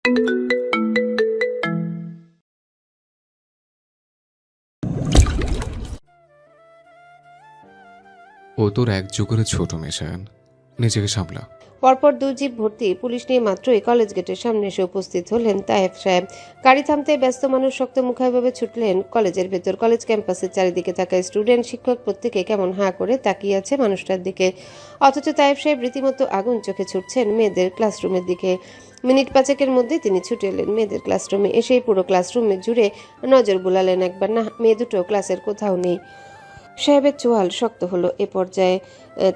ও তোর এক যুগের ছোট মেশান, নিজেকে সামলা। পরপর দুই জিপ ভর্তি পুলিশ নিয়ে মাত্রই কলেজ গেটের সামনে এসে উপস্থিত হলেন তায়েব সাহেব। গাড়ি থামতে ব্যস্ত মানুষ শক্ত মুখাভাবে ছুটলেন কলেজের ভেতর। কলেজ ক্যাম্পাসের চারিদিকে থাকা স্টুডেন্ট, শিক্ষক প্রত্যেকে কেমন হাঁ করে তাকিয়ে আছে মানুষটার দিকে। অথচ তায়েব সাহেব রীতিমতো আগুন চোখে ছুটছেন মেয়েদের ক্লাসরুমের দিকে। মিনিট পাঁচেকের মধ্যে তিনি ছুটে এলেন মেয়েদের ক্লাসরুমে। এসেই পুরো ক্লাসরুমে জুড়ে নজর বুলালেন একবার। না, মেয়ে দুটো ক্লাসের কোথাও নেই। সাহেবের চোয়াল শক্ত হলো। এ পর্যায়ে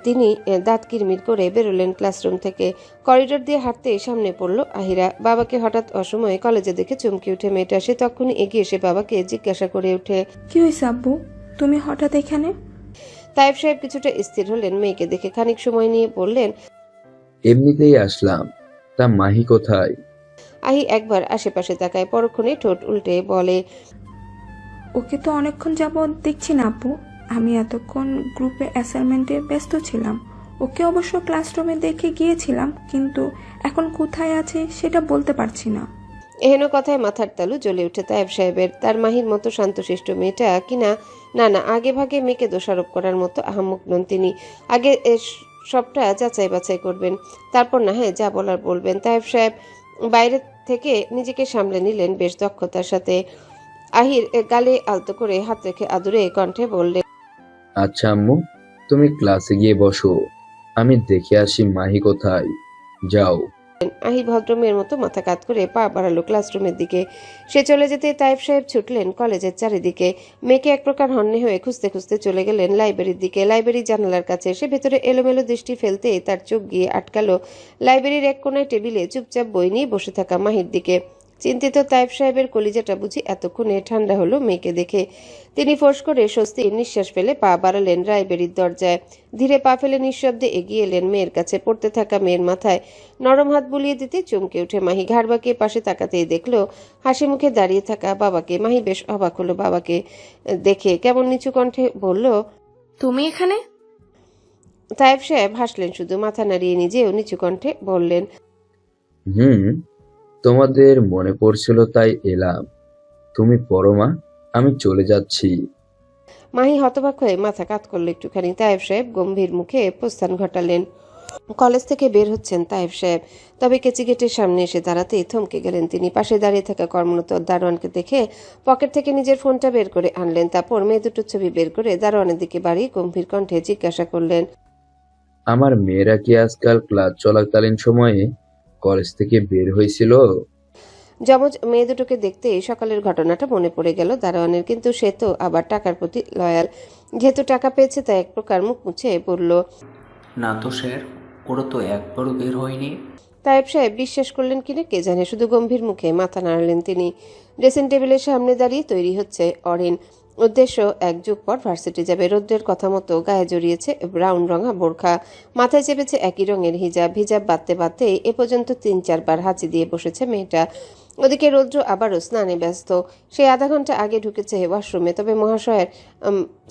তিনি দাঁত কিরমির করে বেরোলেন ক্লাসরুম থেকে। করিডোর দিয়ে হাঁটতে সামনে পড়ল আহিরা। বাবাকে হঠাৎ অসময়ে কলেজে দেখে চমকে উঠে মেয়েটা। সে তখনই এগিয়ে এসে বাবাকে জিজ্ঞাসা করে ওঠে, কি হয়েছে আব্বু, তুমি হঠাৎ এখানে? তায়েব সাহেব কিছুটা স্থির হলেন মেয়েকে দেখে। খানিক সময় নিয়ে বললেন, এমনিতেই আসলাম, তা মাহি কোথায়? আহি একবার আশেপাশে তাকায়, পরক্ষণে ঠোঁট উল্টে বলে, ওকে তো অনেকক্ষণ যাবৎ দেখছি না আব্বু। আমি এতক্ষণ গ্রুপে অ্যাসাইনমেন্টে ব্যস্ত ছিলাম। ওকে অবশ্য ক্লাসরুমে দেখে গিয়েছিলাম, কিন্তু এখন কোথায় আছে সেটা বলতে পারছি না। এহেন কথায় মাথার তালু জ্বলে উঠে তায়েব সাহেবের। তার মাহির মতো শান্তশিষ্ট মেয়েটা কিনা, না আগে ভাগে মেয়েকে দোষারোপ করার মতো আহাম্মক নন তিনি। আগে সবটা যাচাই বাছাই করবেন, তারপর না হয় যা বলার বলবেন। তায়েব সাহেব বাইরে থেকে নিজেকে সামলে নিলেন বেশ দক্ষতার সাথে। আহির গালে আলতো করে হাত রেখে আদুরে কণ্ঠে বললেন, আচ্ছা আম্মু, তুমি ক্লাসে গিয়ে বসো, আমি দেখে আসি মাহি কোথায়। যাও। আহি ভদ্রমের মতো মাথা কাত করে পা বাড়ালো ক্লাসরুমের দিকে। সে চলে যেতে তায়েব সাহেব ছুটলেন কলেজের চারিদিকে। মেয়েকে এক প্রকার হন্যে হয়ে খুঁজতে খুঁজতে চলে গেলেন লাইব্রেরির দিকে। লাইব্রেরির জানালার কাছে এসে ভেতরে এলোমেলো দৃষ্টি ফেলতে তার চোখ গিয়ে আটকালো লাইব্রেরির এক কোনায় টেবিলে চুপচাপ বই নিয়ে বসে থাকা মাহির দিকে। চিন্তিত তায়েব সাহেবের কলিজাটা বুঝি এতক্ষণে ঠান্ডা হলো মেয়েকে দেখে। তিনি ফোঁস করে স্বস্তির নিঃশ্বাস ফেলে পা বাড়ালেন লাইব্রেরির দরজায়। ধীরে পা ফেলে নিঃশব্দে এগিয়ে এলেন মেয়ের কাছে। পড়তে থাকা মেয়ের মাথায় নরম হাত বুলিয়ে দিতে চমকে উঠে মাহি। ঘাড় বাঁকিয়ে পাশে তাকাতেই দেখলো হাসি মুখে দাঁড়িয়ে থাকা বাবাকে। মাহি বেশ অবাক হলো বাবাকে দেখে। কেমন নিচু কণ্ঠে বলল, তুমি এখানে? তায়েব সাহেব হাসলেন শুধু, মাথা নাড়িয়ে নিজেও নিচু কণ্ঠে বললেন, হুম, তোমাদের মনে পড়ছিল তাই এলাম। তুমি পড়ো মা, আমি চলে যাচ্ছি। মাহি হতবাক হয়ে মাথা কাত করলো একটুখানি। তায়েব সাহেব গম্ভীর মুখে প্রস্থান ঘটালেন। কলেজ থেকে বের হচ্ছেন তায়েব সাহেব, তবে কেচি গেটের সামনে এসে দাঁড়াতেই থমকে গেলেন তিনি। পাশে দাঁড়িয়ে থাকা কর্মরত দারোয়ানকে দেখে পকেট থেকে নিজের ফোনটা বের করে আনলেন। তারপর মেয়ে দুটোর ছবি বের করে দারোয়ানের দিকে বাড়িয়ে গম্ভীর কণ্ঠে জিজ্ঞাসা করলেন, আমার মেয়েরা কি আজকাল ক্লাস চলাকালীন সময়ে কলেজ থেকে বের হয়েছিল? যমজ মেয়ে দুটোকে দেখতেই সকালের ঘটনাটা মনে পড়ে গেল দারোয়ানের। কিন্তু সে তো আবার টাকার প্রতি লয়াল। যেহেতু টাকা পেয়েছে তাই এক প্রকার মুখ মুছে বলল, না তো স্যার, ওরা তো একবারও বের হয়নি। তায়েব সাহেব বিশ্বাস করলেন কিনা কে জানে, শুধু গম্ভীর মুখে মাথা নাড়লেন তিনি। ড্রেসিং টেবিলের সামনে দাঁড়িয়ে তৈরি হচ্ছে অরিন। উদ্দেশ্য এক যুগ পর ভার্সিটি যাবে। রৌদ্রের কথা মতো গায়ে জড়িয়েছে ব্রাউন রঙা বোরখা, মাথায় চেপেছে একই রঙের হিজাব। হিজাব বাঁধতে বাঁধতে এ পর্যন্ত 3-4 বার হাঁচি দিয়ে বসেছে মেয়েটা। ওদিকে রৌদ্র আবারও স্নানে ব্যস্ত। সে আধা ঘন্টা আগে ঢুকেছে ওয়াশরুমে। তবে মহাশয়ের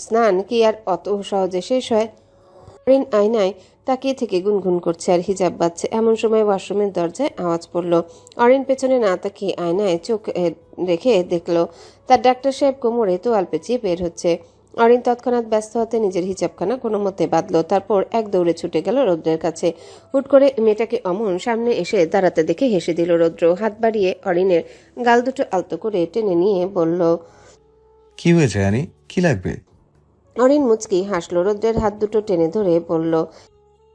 স্নান কি আর অত সহজে শেষ হয়? অরিন আয়নায় তাকিয়ে থেকে গুনগুন করছে আর হিজাব বাঁধছে। এমন সময় ওয়াশরুমের দরজায় আওয়াজ পড়ল। অরিন পেছনে না তাকিয়ে আয়নায় চোখ রেখে দেখল তার ডাক্তার সাহেব কোমরে তোয়াল পেঁচিয়ে বের হচ্ছে। অরিন তৎক্ষণাৎ ব্যস্ত হতে নিজের হিজাবখানা কোনো মতে বাঁধল। তারপর এক দৌড়ে ছুটে গেল রৌদ্রের কাছে। হুট করে মেয়েটাকে অমন সামনে এসে দাঁড়াতে দেখে হেসে দিল রৌদ্র। হাত বাড়িয়ে অরিনের গাল দুটো আলতো করে টেনে নিয়ে বলল, কি হয়েছে আনি, কি লাগবে? অরিন মুচকি হাসল। রৌদ্রের হাত দুটো টেনে ধরে বলল,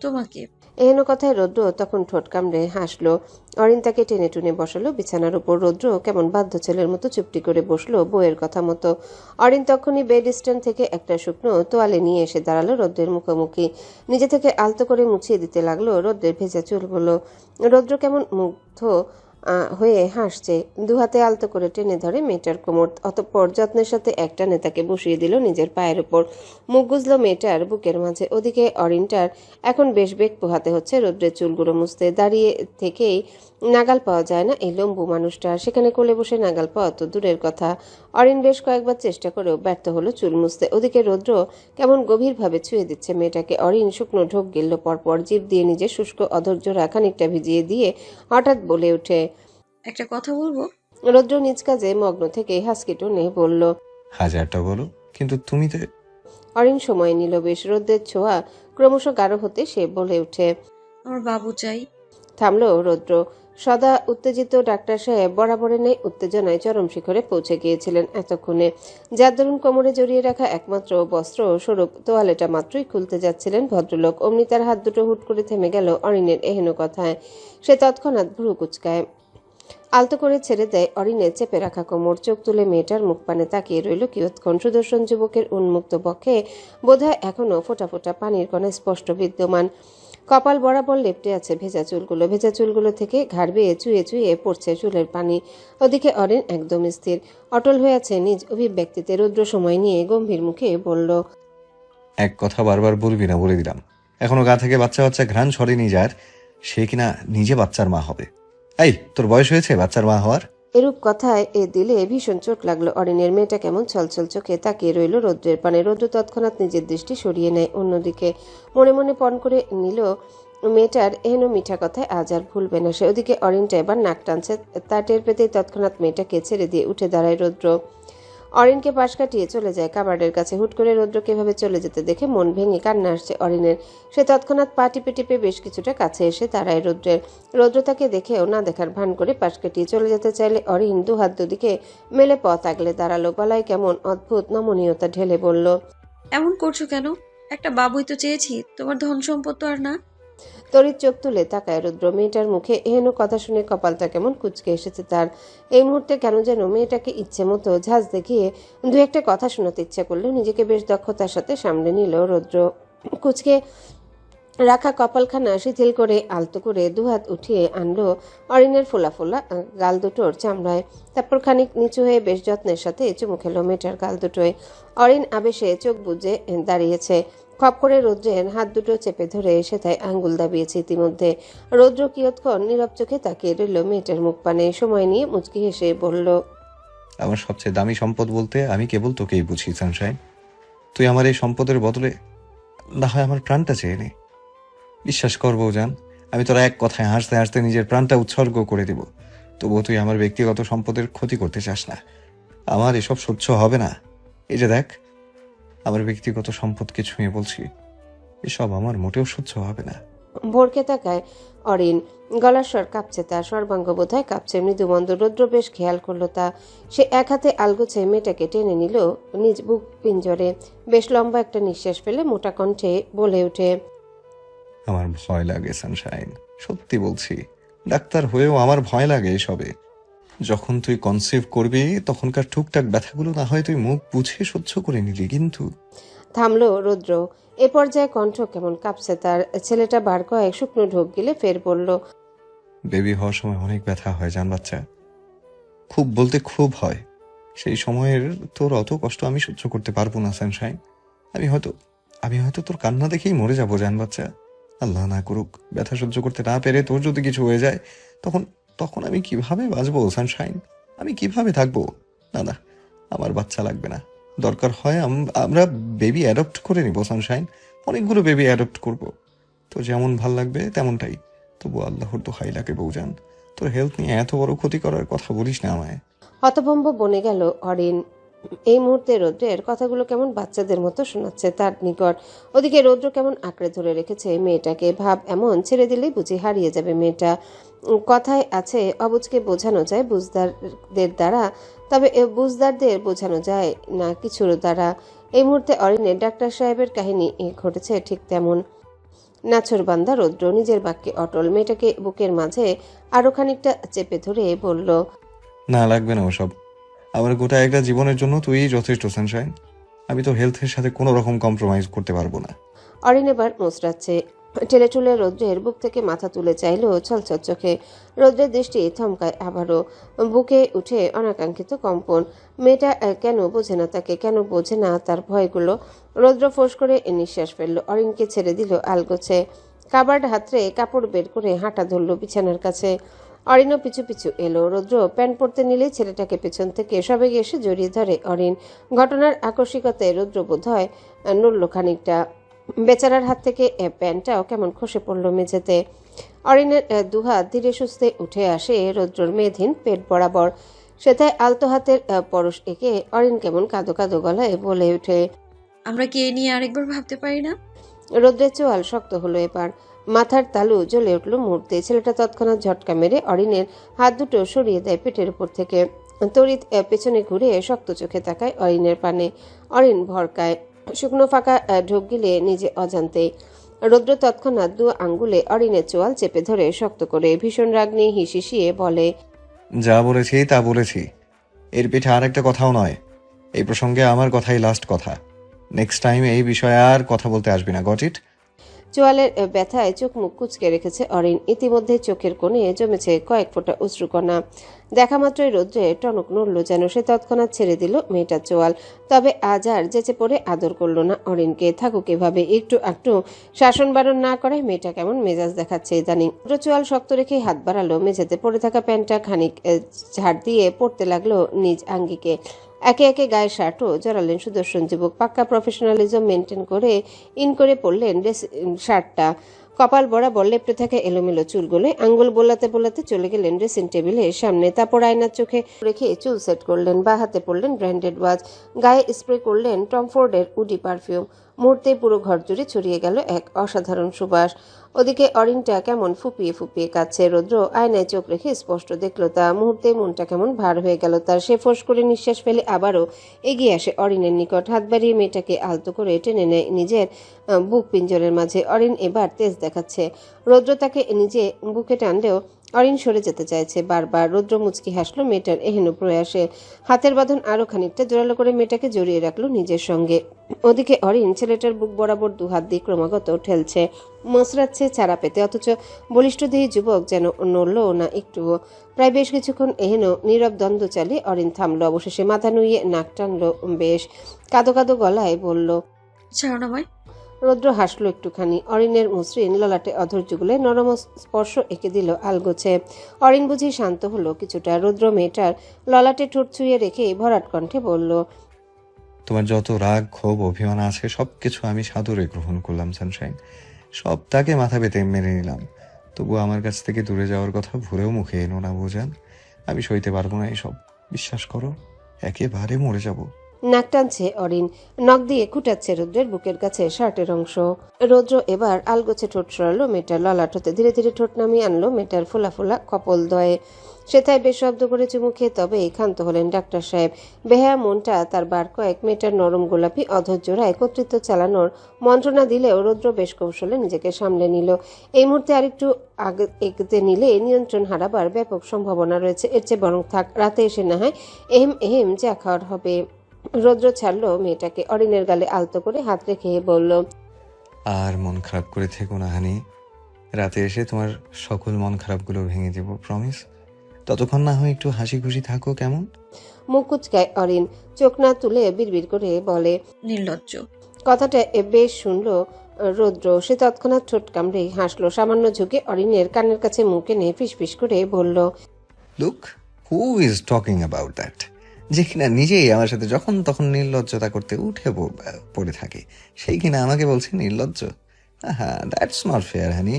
তোমাকে। এহেন কথায় রৌদ্র তখন ঠোঁট কামড়ে হাসলো। অরিন তাকে টেনে টুনে বসালো বিছানার উপর। রৌদ্র কেমন বাধ্য ছেলের মতো চুপটি করে বসলো বইয়ের কথা মতো। অরিন তখনই বেড স্ট্যান্ড থেকে একটা শুকনো তোয়ালে নিয়ে এসে দাঁড়ালো রৌদ্রের মুখোমুখি। নিজে থেকে আলতো করে মুছিয়ে দিতে লাগলো রৌদ্রের ভেজা চুলগুলো। রৌদ্র কেমন মুগ্ধ হয়ে হাসছে। দুহাতে আলতো করে টেনে ধরে মেয়েটার কোমর। অতঃপর যত্নের সাথে একটা নেতাকে বসিয়ে দিল নিজের পায়ের উপর। মুখ গুজলো মেয়েটার বুকের মাঝে। ওদিকে অরিনটার এখন বেশ বেগ পোহাতে হচ্ছে রৌদ্রের চুলগুলো মুছতে। দাঁড়িয়ে থেকেই নাগাল পাওয়া যায় না এই লম্বু মানুষটা। সেখানে কোলে বসে নাগাল পাওয়া তো দূরের কথা। অরিন বেশ কয়েকবার চেষ্টা করেও ব্যর্থ হলো চুল মুছতে। ওদিকে রৌদ্র কেমন গভীরভাবে ছুঁয়ে দিচ্ছে মেয়েটাকে। অরিন শুকনো ঢোক গিলল পরপর। জিভ দিয়ে নিজের শুষ্ক অধৈর্য খানিকটা ভিজিয়ে দিয়ে হঠাৎ বলে ওঠে, একটা কথা বলবো? রৌদ্র নিজ কাজে মগ্ন থেকে হাসকি টোনে বলল। হাজারটা বলো, কিন্তু তুমি তো। অরিন সময় নিল বেশ। রৌদ্রের ছোঁয়া ক্রমশ গাঢ় হতে সে বলে ওঠে। আমার বাবু চাই। থামলো রৌদ্র। সদা উত্তেজিত ডাক্তার সাহেব বরাবরের ন্যায় উত্তেজনায় চরম শিখরে পৌঁছে গিয়েছিলেন এতক্ষণে। যার দরুন কোমরে জড়িয়ে রাখা একমাত্র বস্ত্র স্বরূপ তোয়ালেটা মাত্রই খুলতে যাচ্ছিলেন ভদ্রলোক। অমনি তার হাত দুটো হুট করে থেমে গেল অরিনের এহেন কথায়। সে তৎক্ষণাৎ ভ্রু কুচকায়, আলতো করে ছেড়ে দেয় অরিনের চেপে রাখা কোমর। চোখ তুলে মেয়েটার মুখ পানে তাকিয়ে রইল কিয়ৎক্ষণ। সুদর্শন যুবকের উন্মুক্ত বক্ষে বোধহয় এখনো ফোঁটা ফোঁটা পানির কণা স্পষ্ট বিদ্যমান। কপাল বরাবর লেপ্টে আছে ভেজা চুলগুলো। ভেজা চুলগুলো থেকে ঘাড় বেয়ে চুয়ে চুয়ে পড়ছে চুলের পানি। ওদিকে অরিন একদম স্থির, অটল হয়ে আছে নিজ অভিব্যক্তিতে। রুদ্র সময় নিয়ে গম্ভীর মুখে বলল। এক কথা বারবার বলবি না, বলে দিলাম। এখনো গা থেকে বাচ্চা বাচ্চা ঘ্রাণ সরেনি যার, সে কিনা নিজে বাচ্চার মা হবে। এই, তোর বয়স হয়েছে বাচ্চার মা হওয়ার? এরূপ কথায় দিলে ভীষণ চোট লাগলো অরিনের। মেয়েটা কেমন ছলছল চোখে তাকিয়ে রইল রৌদ্রের পানে। রৌদ্র তৎক্ষণাৎ নিজের দৃষ্টি সরিয়ে নেয় অন্যদিকে। মনে মনে পণ করে নিল মেয়েটার এহেন মিঠা কথায় আজ আর ভুলবে না সে। ওদিকে অরিনটা এবার নাক টানছে। তা টের পেতেই তৎক্ষণাৎ মেয়েটাকে ছেড়ে দিয়ে উঠে দাঁড়ায় রৌদ্র। অরিনকে পাশ কাটিয়ে চলে যায় কাবার্ডের কাছে। হুট করে রৌদ্রকে এভাবে চলে যেতে দেখে মন ভেঙে কান্না আসছে অরিনের। সে তৎক্ষণাৎ পা টিপে টিপে বেশ কিছুটা কাছে এসে দাঁড়ায় রৌদ্রের। রৌদ্র তাকে দেখেও না দেখার ভান করে পাশ কাটিয়ে চলে যেতে চাইলে অরিন দুহাত দুদিকে মেলে পথ আগলে দাঁড়ালো। গলায় কেমন অদ্ভুত নমনীয়তা ঢেলে বলল। এমন করছো কেন? একটা বাবুই তো চেয়েছি, তোমার ধন সম্পদ তো আর না। তড়িৎ চোখ তুলে তাকায় রুদ্র। মেয়েটার মুখে এহেন কথা শুনে কপালটা কেমন কুঁচকে এসেছে তার। এই মুহূর্তে কেন যেন মেয়েটাকে ইচ্ছে মতো ঝাঁজ দেখিয়ে দু একটা কথা শোনাতে ইচ্ছে করলেও নিজেকে বেশ দক্ষতার সাথে সামলে নিল রুদ্র। কুঁচকে রাখা কপালখানা শিথিল করে আলতো করে দুহাত উঠিয়ে আনলো অরিনের ফোলা ফোলা গাল দুটোর চামড়ায়। তারপর খানিক নিচু হয়ে বেশ যত্নের সাথে চুমু খেলো মেয়েটার গাল দুটোয়। অরিন আবেশে চোখ বুজে দাঁড়িয়েছে। খপ করে রৌদ্রের হাত দুটো চেপে ধরে সেথায় আঙ্গুল দাবিয়েছে ইতিমধ্যে। রৌদ্র কিয়ৎক্ষণ নীরব চোখে তাকিয়ে রইল মেয়েটার মুখ পানে। সময় নিয়ে মুচকি হেসে বলল। আমার সবচেয়ে দামি সম্পদ বলতে আমি কেবল তোকেই বুঝি সানশাইন। তুই আমার এই সম্পদের বদলে না হয় আমার প্রাণটা চেয়ে নে। বিশ্বাস কর বউজান, আমি তোরা এক কথায় হাসতে হাসতে নিজের প্রাণটা উৎসর্গ করে দেব, তবুও তুই আমার ব্যক্তিগত সম্পদের ক্ষতি করতে চাস না। আমার এসব সহ্য হবে না। এই যে দেখ, আমার ব্যক্তিগত সম্পদকে ছুঁয়ে বলছি, এসব আমার মোটেও সহ্য হবে না। ভোরকে তাকায় অরিন। গলার স্বর কাঁপছে তার, সর্বাঙ্গ বোধহয় কাঁপছে মৃদুমন্দ। রৌদ্র বেশ খেয়াল করলো তা। সে এক হাতে আলগোছে মেয়েটাকে টেনে নিল নিজ বুক পিঞ্জরে। বেশ লম্বা একটা নিঃশ্বাস ফেলে মোটা কণ্ঠে বলে ওঠে। আমার ভয় লাগে সানশাইন, সত্যি বলছি। ডাক্তার হয়েও আমার ভয় লাগে এসবে। যখন তুই কনসিভ করবি তখনকার টুকটাক ব্যথাগুলো না হয় তুই মুখ বুঝে সহ্য করে নিলি, কিন্তু থামলো রৌদ্র। এ পর্যায়ে কণ্ঠ কেমন কাঁপছে তার। ছেলেটা বার কয়েক শুকনো ঢোক গিলে ফের বলল। বেবি হওয়ার সময় অনেক ব্যথা হয় জান বাচ্চা, খুব বলতে খুব হয়। সেই সময়ের তোর অত কষ্ট আমি সহ্য করতে পারবো না সানশাইন। আমি হয়তো তোর কান্না দেখেই মরে যাবো জান বাচ্চা। আল্লাহ না করুক, ব্যথা সহ্য করতে না পেরে তোর যদি কিছু হয়ে যায়, তখন আমি কিভাবে বাঁচবো সানশাইন? আমি কিভাবে থাকবো? না না, আমার বাচ্চা লাগবে না। দরকার হয় আমরা বেবি অ্যাডপ্ট করে নিব সানশাইন, অনেকগুলো বেবি অ্যাডপ্ট করব। তো যেমন ভাল লাগবে তেমনটাই। তবু আল্লাহর তো হাই লাগে বউজান, তোর হেলথ নিয়ে এত বড় ক্ষতি করার কথা বলিস না আমায়। হতভম্ব বনে গেল অরিন। এই মুহূর্তে রৌদ্রের কথাগুলো কেমন বাচ্চাদের মতো শোনাচ্ছে তার নিকট। ওদিকে রৌদ্র কেমন আঁকড়ে ধরে রেখেছে মেয়েটাকে। ভাব এমন ছেড়ে দিলেই বুঝি হারিয়ে যাবে মেয়েটা। কথায় আছে অবুঝকে বোঝানো যায় বুঝদারদের দ্বারা, তবে বুঝদারদের বোঝানো যায় না কিছুর দ্বারা। এই মুহূর্তে অরিনের ডাক্তার সাহেবের কাহিনী ঘটেছে ঠিক তেমন। নাছরবান্দা রৌদ্র নিজের বাক্যে অটল। মেয়েটাকে বুকের মাঝে আরো খানিকটা চেপে ধরে বলল। না, লাগবে না ওসব। আমার গোটা একটা জীবনের জন্য তুই যথেষ্ট সানশাইন। আমি তো হেলথের সাথে কোনো রকম কম্প্রোমাইজ করতে পারবো না। অরিন এবার মোচড়াচ্ছে। টেলে টুলে রৌদ্রের বুক থেকে মাথা তুলে চাইলো ছলছল চোখে। রৌদ্রের দৃষ্টি থমকায় আবারও। বুকে উঠে অনাকাঙ্ক্ষিত কম্পন। মেয়েটা কেন বোঝে না তাকে, কেন বোঝে না তার ভয়গুলো। রৌদ্র ফোঁস করে নিঃশ্বাস ফেললো। অরিনকে ছেড়ে দিল আলগোছে। কাবার্ড হাতড়ে কাপড় বের করে হাঁটা ধরল বিছানার কাছে। অরিনও পিছু পিছু এলো। রৌদ্র প্যান্ট পরতে নিলেই ছেলেটাকে পেছন থেকে সবেগে এসে জড়িয়ে ধরে অরিন। ঘটনার আকস্মিকতায় রৌদ্র বোধ হয় নড়ল খানিকটা। বেচারার হাত থেকে প্যান্টটাও কেমন খসে পড়ল মেঝেতে। অরিনের দুহাত ধীরে সুস্থে উঠে আসে রৌদ্রর মেধহীন পেট বরাবর। সেথায় আলতো হাতের পরশ এঁকে অরিন কেমন কাঁদো কাঁদো গলায় বলে ওঠে, আমরা কি এ নিয়ে আরেকবার ভাবতে পারি না? রৌদ্রের চোয়াল শক্ত হলো এবার, মাথার তালু জ্বলে উঠল মুহূর্তে। ছেলেটা তৎক্ষণাৎ ঝটকা মেরে অরিনের হাত দুটো সরিয়ে দেয় পেটের উপর থেকে। তড়িৎ পেছনে ঘুরে শক্ত চোখে তাকায় অরিনের পানে। অরিন ভরকায়, শুকনো ফাঁকা ঢোক গিলে নিজে অজান্তেই। রৌদ্র তৎক্ষণাৎ দু আঙ্গুলে অরিনের চোয়াল চেপে ধরে শক্ত করে ভীষণ রাগ নিয়ে হিসিয়ে বলে, যা বলেছি তা বলেছি, এর পিঠে আর একটা কথাও নয়। এই প্রসঙ্গে আমার কথাই লাস্ট কথা। নেক্সট টাইম এই বিষয়ে আর কথা বলতে আসবি না, গট ইট? চোয়ালের ব্যথায় চোখ মুখ কুচকে রেখেছে অরিন। ইতিমধ্যে চোখের কোণে জমেছে কয়েক ফোঁটা অশ্রুকণা। দেখা মাত্রই রৌদ্রে টনক নড়ল যেন। সে তৎক্ষণাৎ ছেড়ে দিল মেয়েটার চোয়াল। তবে আজ আর যেচে পড়ে আদর করল না অরিনকে। থাকুক এভাবে, একটু একটু শাসন বারণ না করে মেয়েটা কেমন মেজাজ দেখাচ্ছে ইদানিং। চোয়াল শক্ত রেখে হাত বাড়ালো মেঝেতে পড়ে থাকা প্যান্টটা খানিক ঝাড় দিয়ে পড়তে লাগলো নিজ আঙ্গিকে। একে একে গায়ে শার্টও জড়ালেন সুদর্শন যুবক। পাক্কা প্রফেশনালিজম মেনটেন করে ইন করে পড়লেন শার্টটা। কপাল বরাবর লেপটে থাকে এলোমেলো চুলগুলো। আঙ্গুল বোলাতে বোলাতে চলে গেলেন ড্রেসিং টেবিলের সামনে। তারপর আয়নার চোখে রেখে চুল সেট করলেন। বা হাতে পড়লেন ব্র্যান্ডেড ওয়াচ। গায়ে স্প্রে করলেন টম ফোর্ডের উডি পারফিউম। মুহূর্তে পুরো ঘর জুড়ে ছড়িয়ে গেল এক অসাধারণ সুবাস। ওদিকে অরিনটা কেমন ফুপিয়ে ফুপিয়ে কাঁদছে। রৌদ্র আয়নায় চোখ রেখে স্পষ্ট দেখল তা। মুহূর্তে মনটা কেমন ভার হয়ে গেল তার। সে ফোঁস করে নিঃশ্বাস ফেলে আবারও এগিয়ে আসে অরিনের নিকট। হাত বাড়িয়ে মেয়েটাকে আলতো করে টেনে নেয় নিজের বুক পিঞ্জরের মাঝে। অরিন এবার তেজ দেখাচ্ছে। রৌদ্র তাকে নিজে বুকে টানলেও অরিন সরে যেতে চাইছে বারবার। রৌদ্র মুচকি হাসলো মেয়েটার এহেন প্রয়াসে। হাতের বাঁধন আরো খানিকটা জোরালো করে মেয়েটাকে জড়িয়ে রাখলো নিজের সঙ্গে। ওদিকে অরিন ছেলেটার বুক বরাবর দু হাত দিয়ে ক্রমাগত ঠেলছে, মসরাচ্ছে ছাড়া পেতে। অথচ বলিষ্ঠদেহী যুবক যেন নড়ল না একটুও। প্রায় বেশ কিছুক্ষণ এহেন নীরব দ্বন্দ্ব চালিয়ে অরিন থামলো। অবশেষে মাথা নুইয়ে নাক টানলো বেশ। কাঁদো কাঁদো গলায় বলল, ছাড়ো না আমায়। রৌদ্র হাসলো একটুখানি। অরিনের মসৃণ ললাটে অধৈর্যগুলো নরম স্পর্শ এঁকে দিল আলগোছে। অরিন বুঝি শান্ত হলো কিছুটা। রৌদ্র মেয়েটার ললাটে ঠোঁট ছুঁয়ে রেখে ভরাট কণ্ঠে বলল, তোমার যত রাগ ক্ষোভ অভিমান আছে সবকিছু আমি সাদরে গ্রহণ করলাম সানশাইন। সব তাকে মাথা পেতে মেনে নিলাম। তবু আমার কাছ থেকে দূরে যাওয়ার কথা ভুলেও মুখে এনো না বোঝান। আমি সইতে পারবো না এসব, বিশ্বাস করো। একেবারে মরে যাব। নাক টানছে অরিন। নখ দিয়ে খুঁটাচ্ছে রৌদ্রের বুকের কাছে শার্টের অংশ। রৌদ্র এবার আলগোছে ঠোঁট সরালো মেয়েটার ললাট হতে। ধীরে ধীরে ঠোঁট নামিয়ে আনলো মেয়েটার ফোলা ফোলা কপল দয়ে। সেথায় বেশ শব্দ করে চুমু খেয়ে তবেই ক্ষান্ত হলেন ডাক্তার সাহেব। বেহায়া মনটা তার বার কয়েক মেয়েটার নরম গোলাপি অধৈর্যরায় কর্তৃত্ব চালানোর মন্ত্রণা দিলেও রৌদ্র বেশ কৌশলে নিজেকে সামলে নিল। এই মুহূর্তে আরেকটু আগে এগতে নিলে নিয়ন্ত্রণ হারাবার ব্যাপক সম্ভাবনা রয়েছে। এর চেয়ে বরং থাক, রাতে এসে না হয় এহেম এহেম যা খাওয়ার হবে। রৌদ্র ছাড়লো মেয়েটাকে। অরিনের গালে আলতো করে হাত রেখে বলল, আর মন খারাপ করে থেকো না হানি। রাতে এসে তোমার সকল মন খারাপগুলো ভেঙে দেব, প্রমিস। ততক্ষণ না হয় একটু হাসি খুশি থাকো, কেমন? মুখ কুচকায় অরিন। চোখ না তুলে বিড়বিড় করে বলে, নির্লজ্জ। কথাটা বেশ শুনলো রৌদ্র। সে তৎক্ষণাৎ ঠোঁট কামড়ে হাসলো। সামান্য ঝুঁকে অরিনের কানের কাছে মুখে নিয়ে ফিসফিস করে বলল, look, who is talking about that? যে কিনা নিজেই আমার সাথে যখন তখন নির্লজ্জতা করতে উঠে পড়ে থাকে, সেই কিনা আমাকে বলছে নির্লজ্জ। হ্যাঁ, দ্যাটস নট ফেয়ার হানি।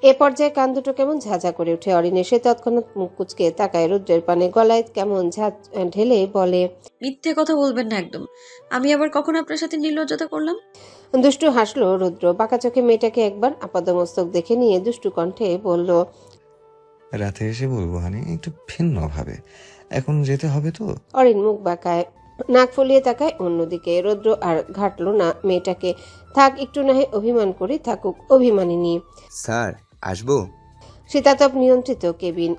এ পর্যায়ে কান দুটো কেমন ঝাঁঝা করে উঠে অরিনে। সে তৎক্ষণাৎ মুখ কুচকে তাকায় রৌদ্রের পানে। গলায় কেমন ঝাঁঝ ঢেলে বলে, মিথ্যে কথা বলবেন না একদম। আমি আবার কখন আপনার সাথে নির্লজ্জতা করলাম? দুষ্টু হাসলো রৌদ্র। বাঁকা চোখে মেয়েটাকে একবার আপাদমস্তক দেখে নিয়ে দুষ্টু কণ্ঠে বলল, রাতে এসে বলবো হানি, একটু ভিন্ন ভাবে। এখন যেতে হবে তো। অরিন মুখ বাঁকায়, নাক ফুলিয়ে তাকায় অন্যদিকে। রৌদ্র আর ঘাটলো না মেয়েটাকে। থাক, একটু না হয় অভিমান করে থাকুক, অভিমানিনী। স্যার, আসবো? শীতাতপ নিয়ন্ত্রিত কেবিন।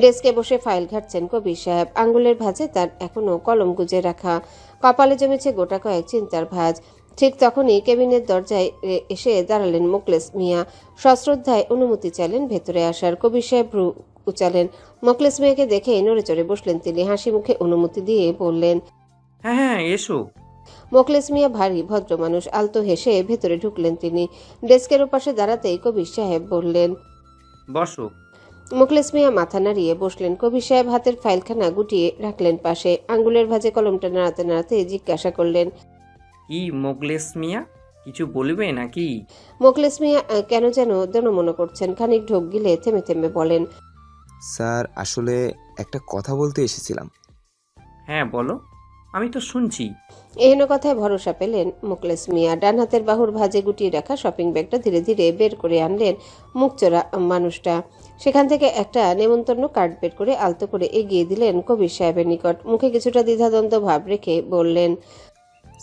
ডেস্কে বসে ফাইল ঘাটছেন কবির সাহেব। আঙ্গুলের ভাঁজে তার এখনো কলম গুজে রাখা। কপালে জমেছে গোটা কয়েক চিন্তার ভাঁজ। ঠিক তখনই কেবিনের দরজায় এসে দাঁড়ালেন মোকলেস মিয়া। সশ্রদ্ধায় অনুমতি চাইলেন ভেতরে আসার। কবির সাহেব ভ্রু উচালেন। মোকলেস মিয়াকে দেখে নড়ে চড়ে বসলেন তিনি। হাসি মুখে অনুমতি দিয়ে বললেন, হ্যাঁ হ্যাঁ, এসো। মোকলেস মিয়া ভারী ভদ্র মানুষ। আলতো হেসে ভেতরে ঢুকলেন তিনি। ডেস্কের ওপাশে দাঁড়াতেই কবির সাহেব বললেন, বসো। মোকলেস মিয়া মাথা নাড়িয়ে বসলেন। কবির সাহেব হাতের ফাইলখানা গুটিয়ে রাখলেন পাশে। আঙ্গুলের ভাঁজে কলমটা নাড়াতে নাড়াতে জিজ্ঞাসা করলেন, কি মোগলেস মিয়া? কিছু বলবে নাকি? মোখলেস মিয়া কেন যেন মনে করছেন, খানিক ঢোক গিলে থেমে থেমে বলেন, স্যার আসলে একটা কথা বলতে এসেছিলাম। হ্যাঁ বলো, আমি তো শুনছি। এহেন কথায় ভরসা পেলেন মোখলেস মিয়া। ডান হাতের বাহুর ভাঁজে গুটিয়ে রাখা শপিং ব্যাগটা ধীরে ধীরে বের করে আনলেন মুখচোরা মানুষটা। সেখান থেকে একটা নেমন্তন্ন কার্ড বের করে আলতো করে এগিয়ে দিলেন কবির সাহেবের নিকট। মুখে কিছুটা দ্বিধাদ্বন্দ্ব ভাব রেখে বললেন,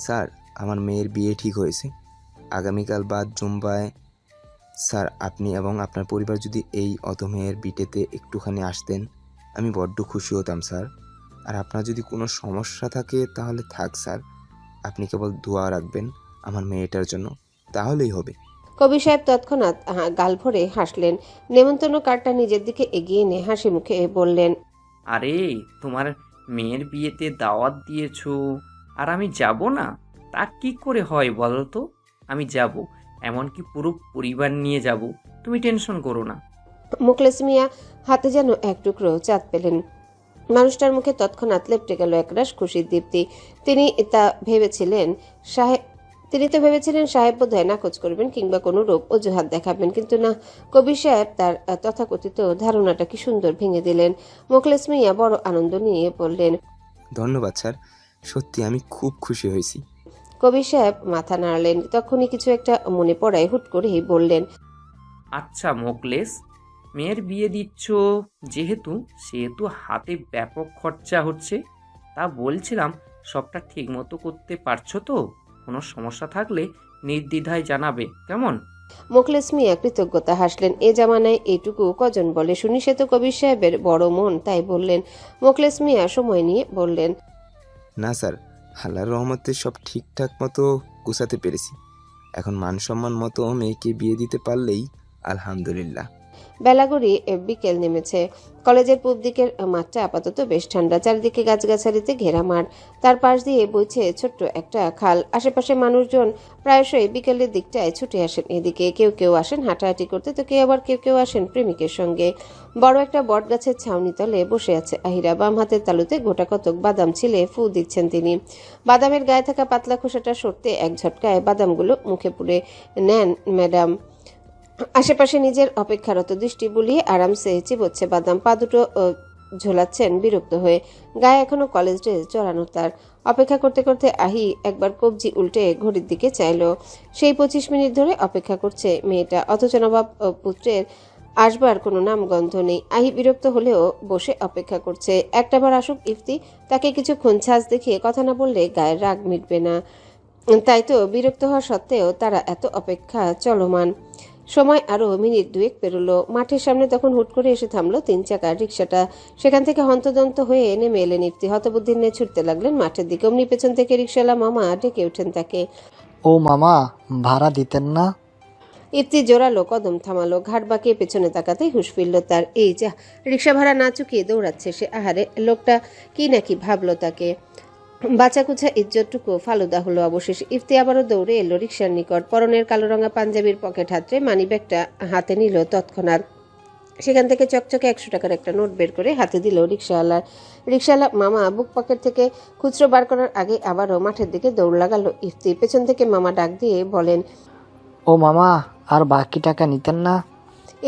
স্যার আমার মেয়ের বিয়ে ঠিক হয়েছে আগামীকাল বাদ জুম্বায়। স্যার আপনি এবং আপনার পরিবার যদি এই অতমেয়ের বিটেতে একটুখানি আসতেন আমি বড্ড খুশি হতাম স্যার। আর আপনার যদি কোনো সমস্যা থাকে তাহলে থাক স্যার, আপনি কেবল দোয়া রাখবেন আমার মেয়েটার জন্য, তাহলেই হবে। কবির সাহেব তৎক্ষণাৎ গাল ভরে হাসলেন। নেমন্তন্ন কার্ডটা নিজের দিকে এগিয়ে এনে হাসি মুখে বললেন, আরে তোমার মেয়ের বিয়েতে দাওয়াত দিয়েছো আর আমি যাব না? তা কি করে হয় বলো তো? আমি যাব, এমনকি পুরো পরিবার নিয়ে যাব। তুমি টেনশন করো না। মুখলেস মিয়া হাতে যেন এক টুকরো চাঁদ পেলেন। মানুষটার মুখে তৎক্ষণাৎ লেপটে গেল একরাশ খুশির দীপ্তি। তিনি তো ভেবেছিলেন সাহেব বোধহয় নাকচ করবেন কিংবা কোনো রূপ অজুহাত দেখাবেন, কিন্তু না, কবির সাহেব তার তথাকথিত ধারণাটা কি সুন্দর ভেঙে দিলেন। মোখলেস মিয়া বড় আনন্দ নিয়ে বললেন, ধন্যবাদ স্যার, সত্যি আমি খুব খুশি হয়েছি। কবির সাহেব মাথা নাড়ালেন। তখনই কিছু একটা মনে পড়ায় হুট করেই বললেন, আচ্ছা মোকলেস, মেয়ের বিয়ে দিচ্ছ সেহেতু হাতে ব্যাপক খরচা হচ্ছে। তা বলছিলাম, সবটা ঠিক মতো করতে পারছো তো? কোনো সমস্যা থাকলে নির্দ্বিধায় জানাবে, কেমন? মোখলেস মিয়া কৃতজ্ঞতা হাসলেন। এ জামানায় এইটুকু কজন বলে শুনি, সে তো কবির সাহেবের বড় মন, তাই বললেন। মোখলেস মিয়া সময় নিয়ে বললেন, না স্যার, আল্লাহর রহমতে সব ঠিকঠাক মতো গুছাতে পেরেছি। এখন মান সম্মান মতো মেয়েকে বিয়ে দিতে পারলেই আলহামদুলিল্লাহ। বেলাগুড়ি বিকেল নেমেছে। কলেজের পূব দিকের মাঠটা আপাতত বেশ ঠান্ডা। চারিদিকে গাছগাছালিতে ঘেরা মাঠ, তার পাশ দিয়ে বইছে ছোট্ট একটা খাল। আশেপাশে মানুষজন প্রায়শই বিকেলের দিকটায় ছুটে আসেন এদিকে। কেউ কেউ আসেন হাঁটাহাঁটি করতে, তো কেউ কেউ আসেন প্রেমিকের সঙ্গে। বড় একটা বট গাছের ছাউনি তলে বসে আছে আহিরা। বাম হাতের তালুতে গোটা কতক বাদাম ছিলে ফু দিচ্ছেন তিনি। বাদামের গায়ে থাকা পাতলা খোসাটা সরতে এক ঝটকায় বাদামগুলো মুখে পুরে নেন ম্যাডাম। আশেপাশে নিজের অপেক্ষারত দৃষ্টি বুলিয়ে আরামসে চিবোচ্ছে বাদাম। পা দুটো ঝোলাচ্ছেন বিরক্ত হয়ে। গায়ে এখনো কলেজ ড্রেস জড়ানো তার। অপেক্ষা করতে করতে আহি একবার কবজি উল্টে ঘড়ির দিকে চাইল। সেই 25 মিনিট ধরে অপেক্ষা করছে মেয়েটা, অথচ নবাব পুত্রের আসবার কোনো নামগন্ধ নেই। আহি বিরক্ত হলেও বসে অপেক্ষা করছে। একটাবার আসুক ইফতি, তাকে কিছুক্ষণ ছাঁচ দেখিয়ে কথা না বললে গায়ের রাগ মিটবে না। তাই তো বিরক্ত হওয়া সত্ত্বেও তারা এত অপেক্ষা চলমান। সময় আরো মিনিট দুয়েক পেরোলো। মাঠের সামনে তখন হুট করে এসে থামলো 3 চাকার রিক্সাটা। সেখান থেকে হন্তদন্ত হয়ে নেমে এলেন ইফতি। হতবুদ্ধির নিয়ে ছুটতে লাগলেন মাঠের দিকে। অমনি পেছন থেকে রিক্সাওয়ালা মামা ডেকে ওঠেন তাকে। ও মামা, ভাড়া দিতেন না? ইফতি জোরালো কদম থামালো। ঘাট বাঁকিয়ে পেছনে তাকাতেই হুঁশ ফিরল তার। এই যা, রিক্সা ভাড়া না চুকিয়ে দৌড়াচ্ছে সে। আহারে, লোকটা কি নাকি ভাবলো তাকে। বাঁচাকুচা ইজ্জতটুকু ফালুদা হলো অবশেষে। ইফতি আবারও দৌড়ে এলো রিক্সার নিকট। পরনের কালো রঙা পাঞ্জাবির পকেট হাতড়ে মানিব্যাগটা হাতে নিল তৎক্ষণাৎ। সেখান থেকে চকচকে 100 টাকার একটা নোট বের করে হাতে দিল রিক্সাওয়ালার। রিক্সাওয়ালা মামা বুক পকেট থেকে খুচরো বার করার আগে আবারও মাঠের দিকে দৌড় লাগালো ইফতি। পেছন থেকে মামা ডাক দিয়ে বলেন, ও মামা, আর বাকি টাকা নিতেন না?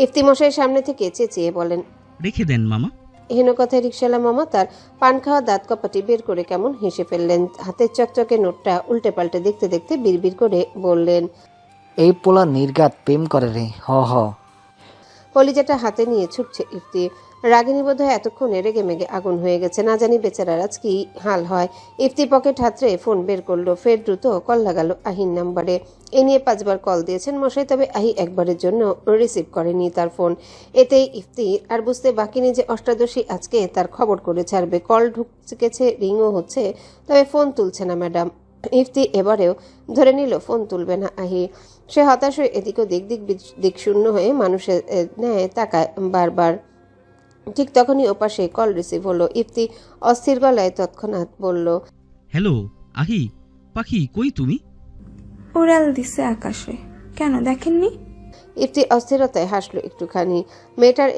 ইফতি মশাই সামনে থেকে চেঁচিয়ে বলেন, রেখে দেন মামা। হেন কথায় রিক্সাওয়ালা মামা তার পান খাওয়া দাঁত কপাটি বের করে কেমন হেসে ফেললেন। হাতের চকচকে নোটটা উল্টে পাল্টে দেখতে দেখতে বিড়বিড় করে বললেন, এই পোলা নির্ঘাত প্রেম করে রে, হ হ। কলিজাটা হাতে নিয়ে ছুটছে ইফতি। রাগিনী বোধহয় এতক্ষণে রেগে মেগে আগুন হয়ে গেছে। না জানি বেচারার আজ কি হাল হয়। ইফতি পকেট হাতড়ে ফোন বের করলো। ফের দ্রুত কল লাগালো আহির নাম্বারে। এ নিয়ে 5 বার কল দিয়েছেন মশাই, তবে আহি একবারের জন্য রিসিভ করেনি তার ফোন। এতেই ইফতি আর বুঝতে বাকি নেই যে অষ্টাদশী আজকে তার খবর করে ছাড়বে। কল ঢুকেছে, রিংও হচ্ছে, তবে ফোন তুলছে না ম্যাডাম। ইফতি এবারেও ধরে নিল ফোন তুলবে না আহি। সে হতাশ হয়ে এদিক ওদিক দিক শূন্য হয়ে মানুষের ন্যায় তাকায় বারবার। ঠিক তখনই ওপাশে কল রিসিভ হলো। ইফতি অস্থির গলায় তৎক্ষণাৎ বলল, হ্যালো আহি পাখি, কই তুমি? উড়াল দিছে আকাশে, কেন দেখেননি? ইফতি অস্থিরতায় হাসলো একটুখানি। মেয়েটার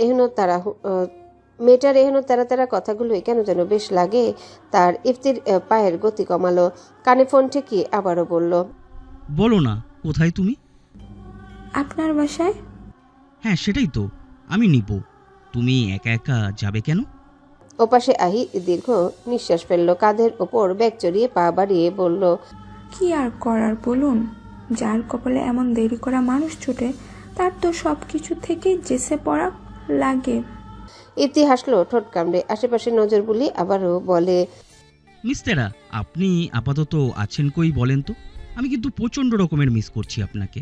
এহেন তারা কথাগুলোই কেন যেন বেশ লাগে তার। ইফতির পায়ের গতি কমালো। কানে ফোন ঠেকিয়ে আবারও বলল, বলো না, কোথায় তুমি? আপনার বাসায়। হ্যাঁ সেটাই তো, আমি নিব। তুমি একা একা যাবে কেন? ওপাশে আহি দীর্ঘ নিঃশ্বাস ফেলল, কাঁধের ওপর ব্যাগ চড়িয়ে পা বাড়িয়ে বলল, কি আর করার বলুন, যার কপালে এমন দেরি করা মানুষ ছুটে তার তো সব কিছু থেকে জেসে পড়া লাগে। ইপ্তি হাসলো ঠোঁট কামড়ে, আশেপাশে নজর বুলিয়ে আবারও বলে, মিস্টেরা, আপনি আপাতত আছেন কই বলেন তো? আমি কিন্তু প্রচণ্ড রকমের মিস করছি আপনাকে।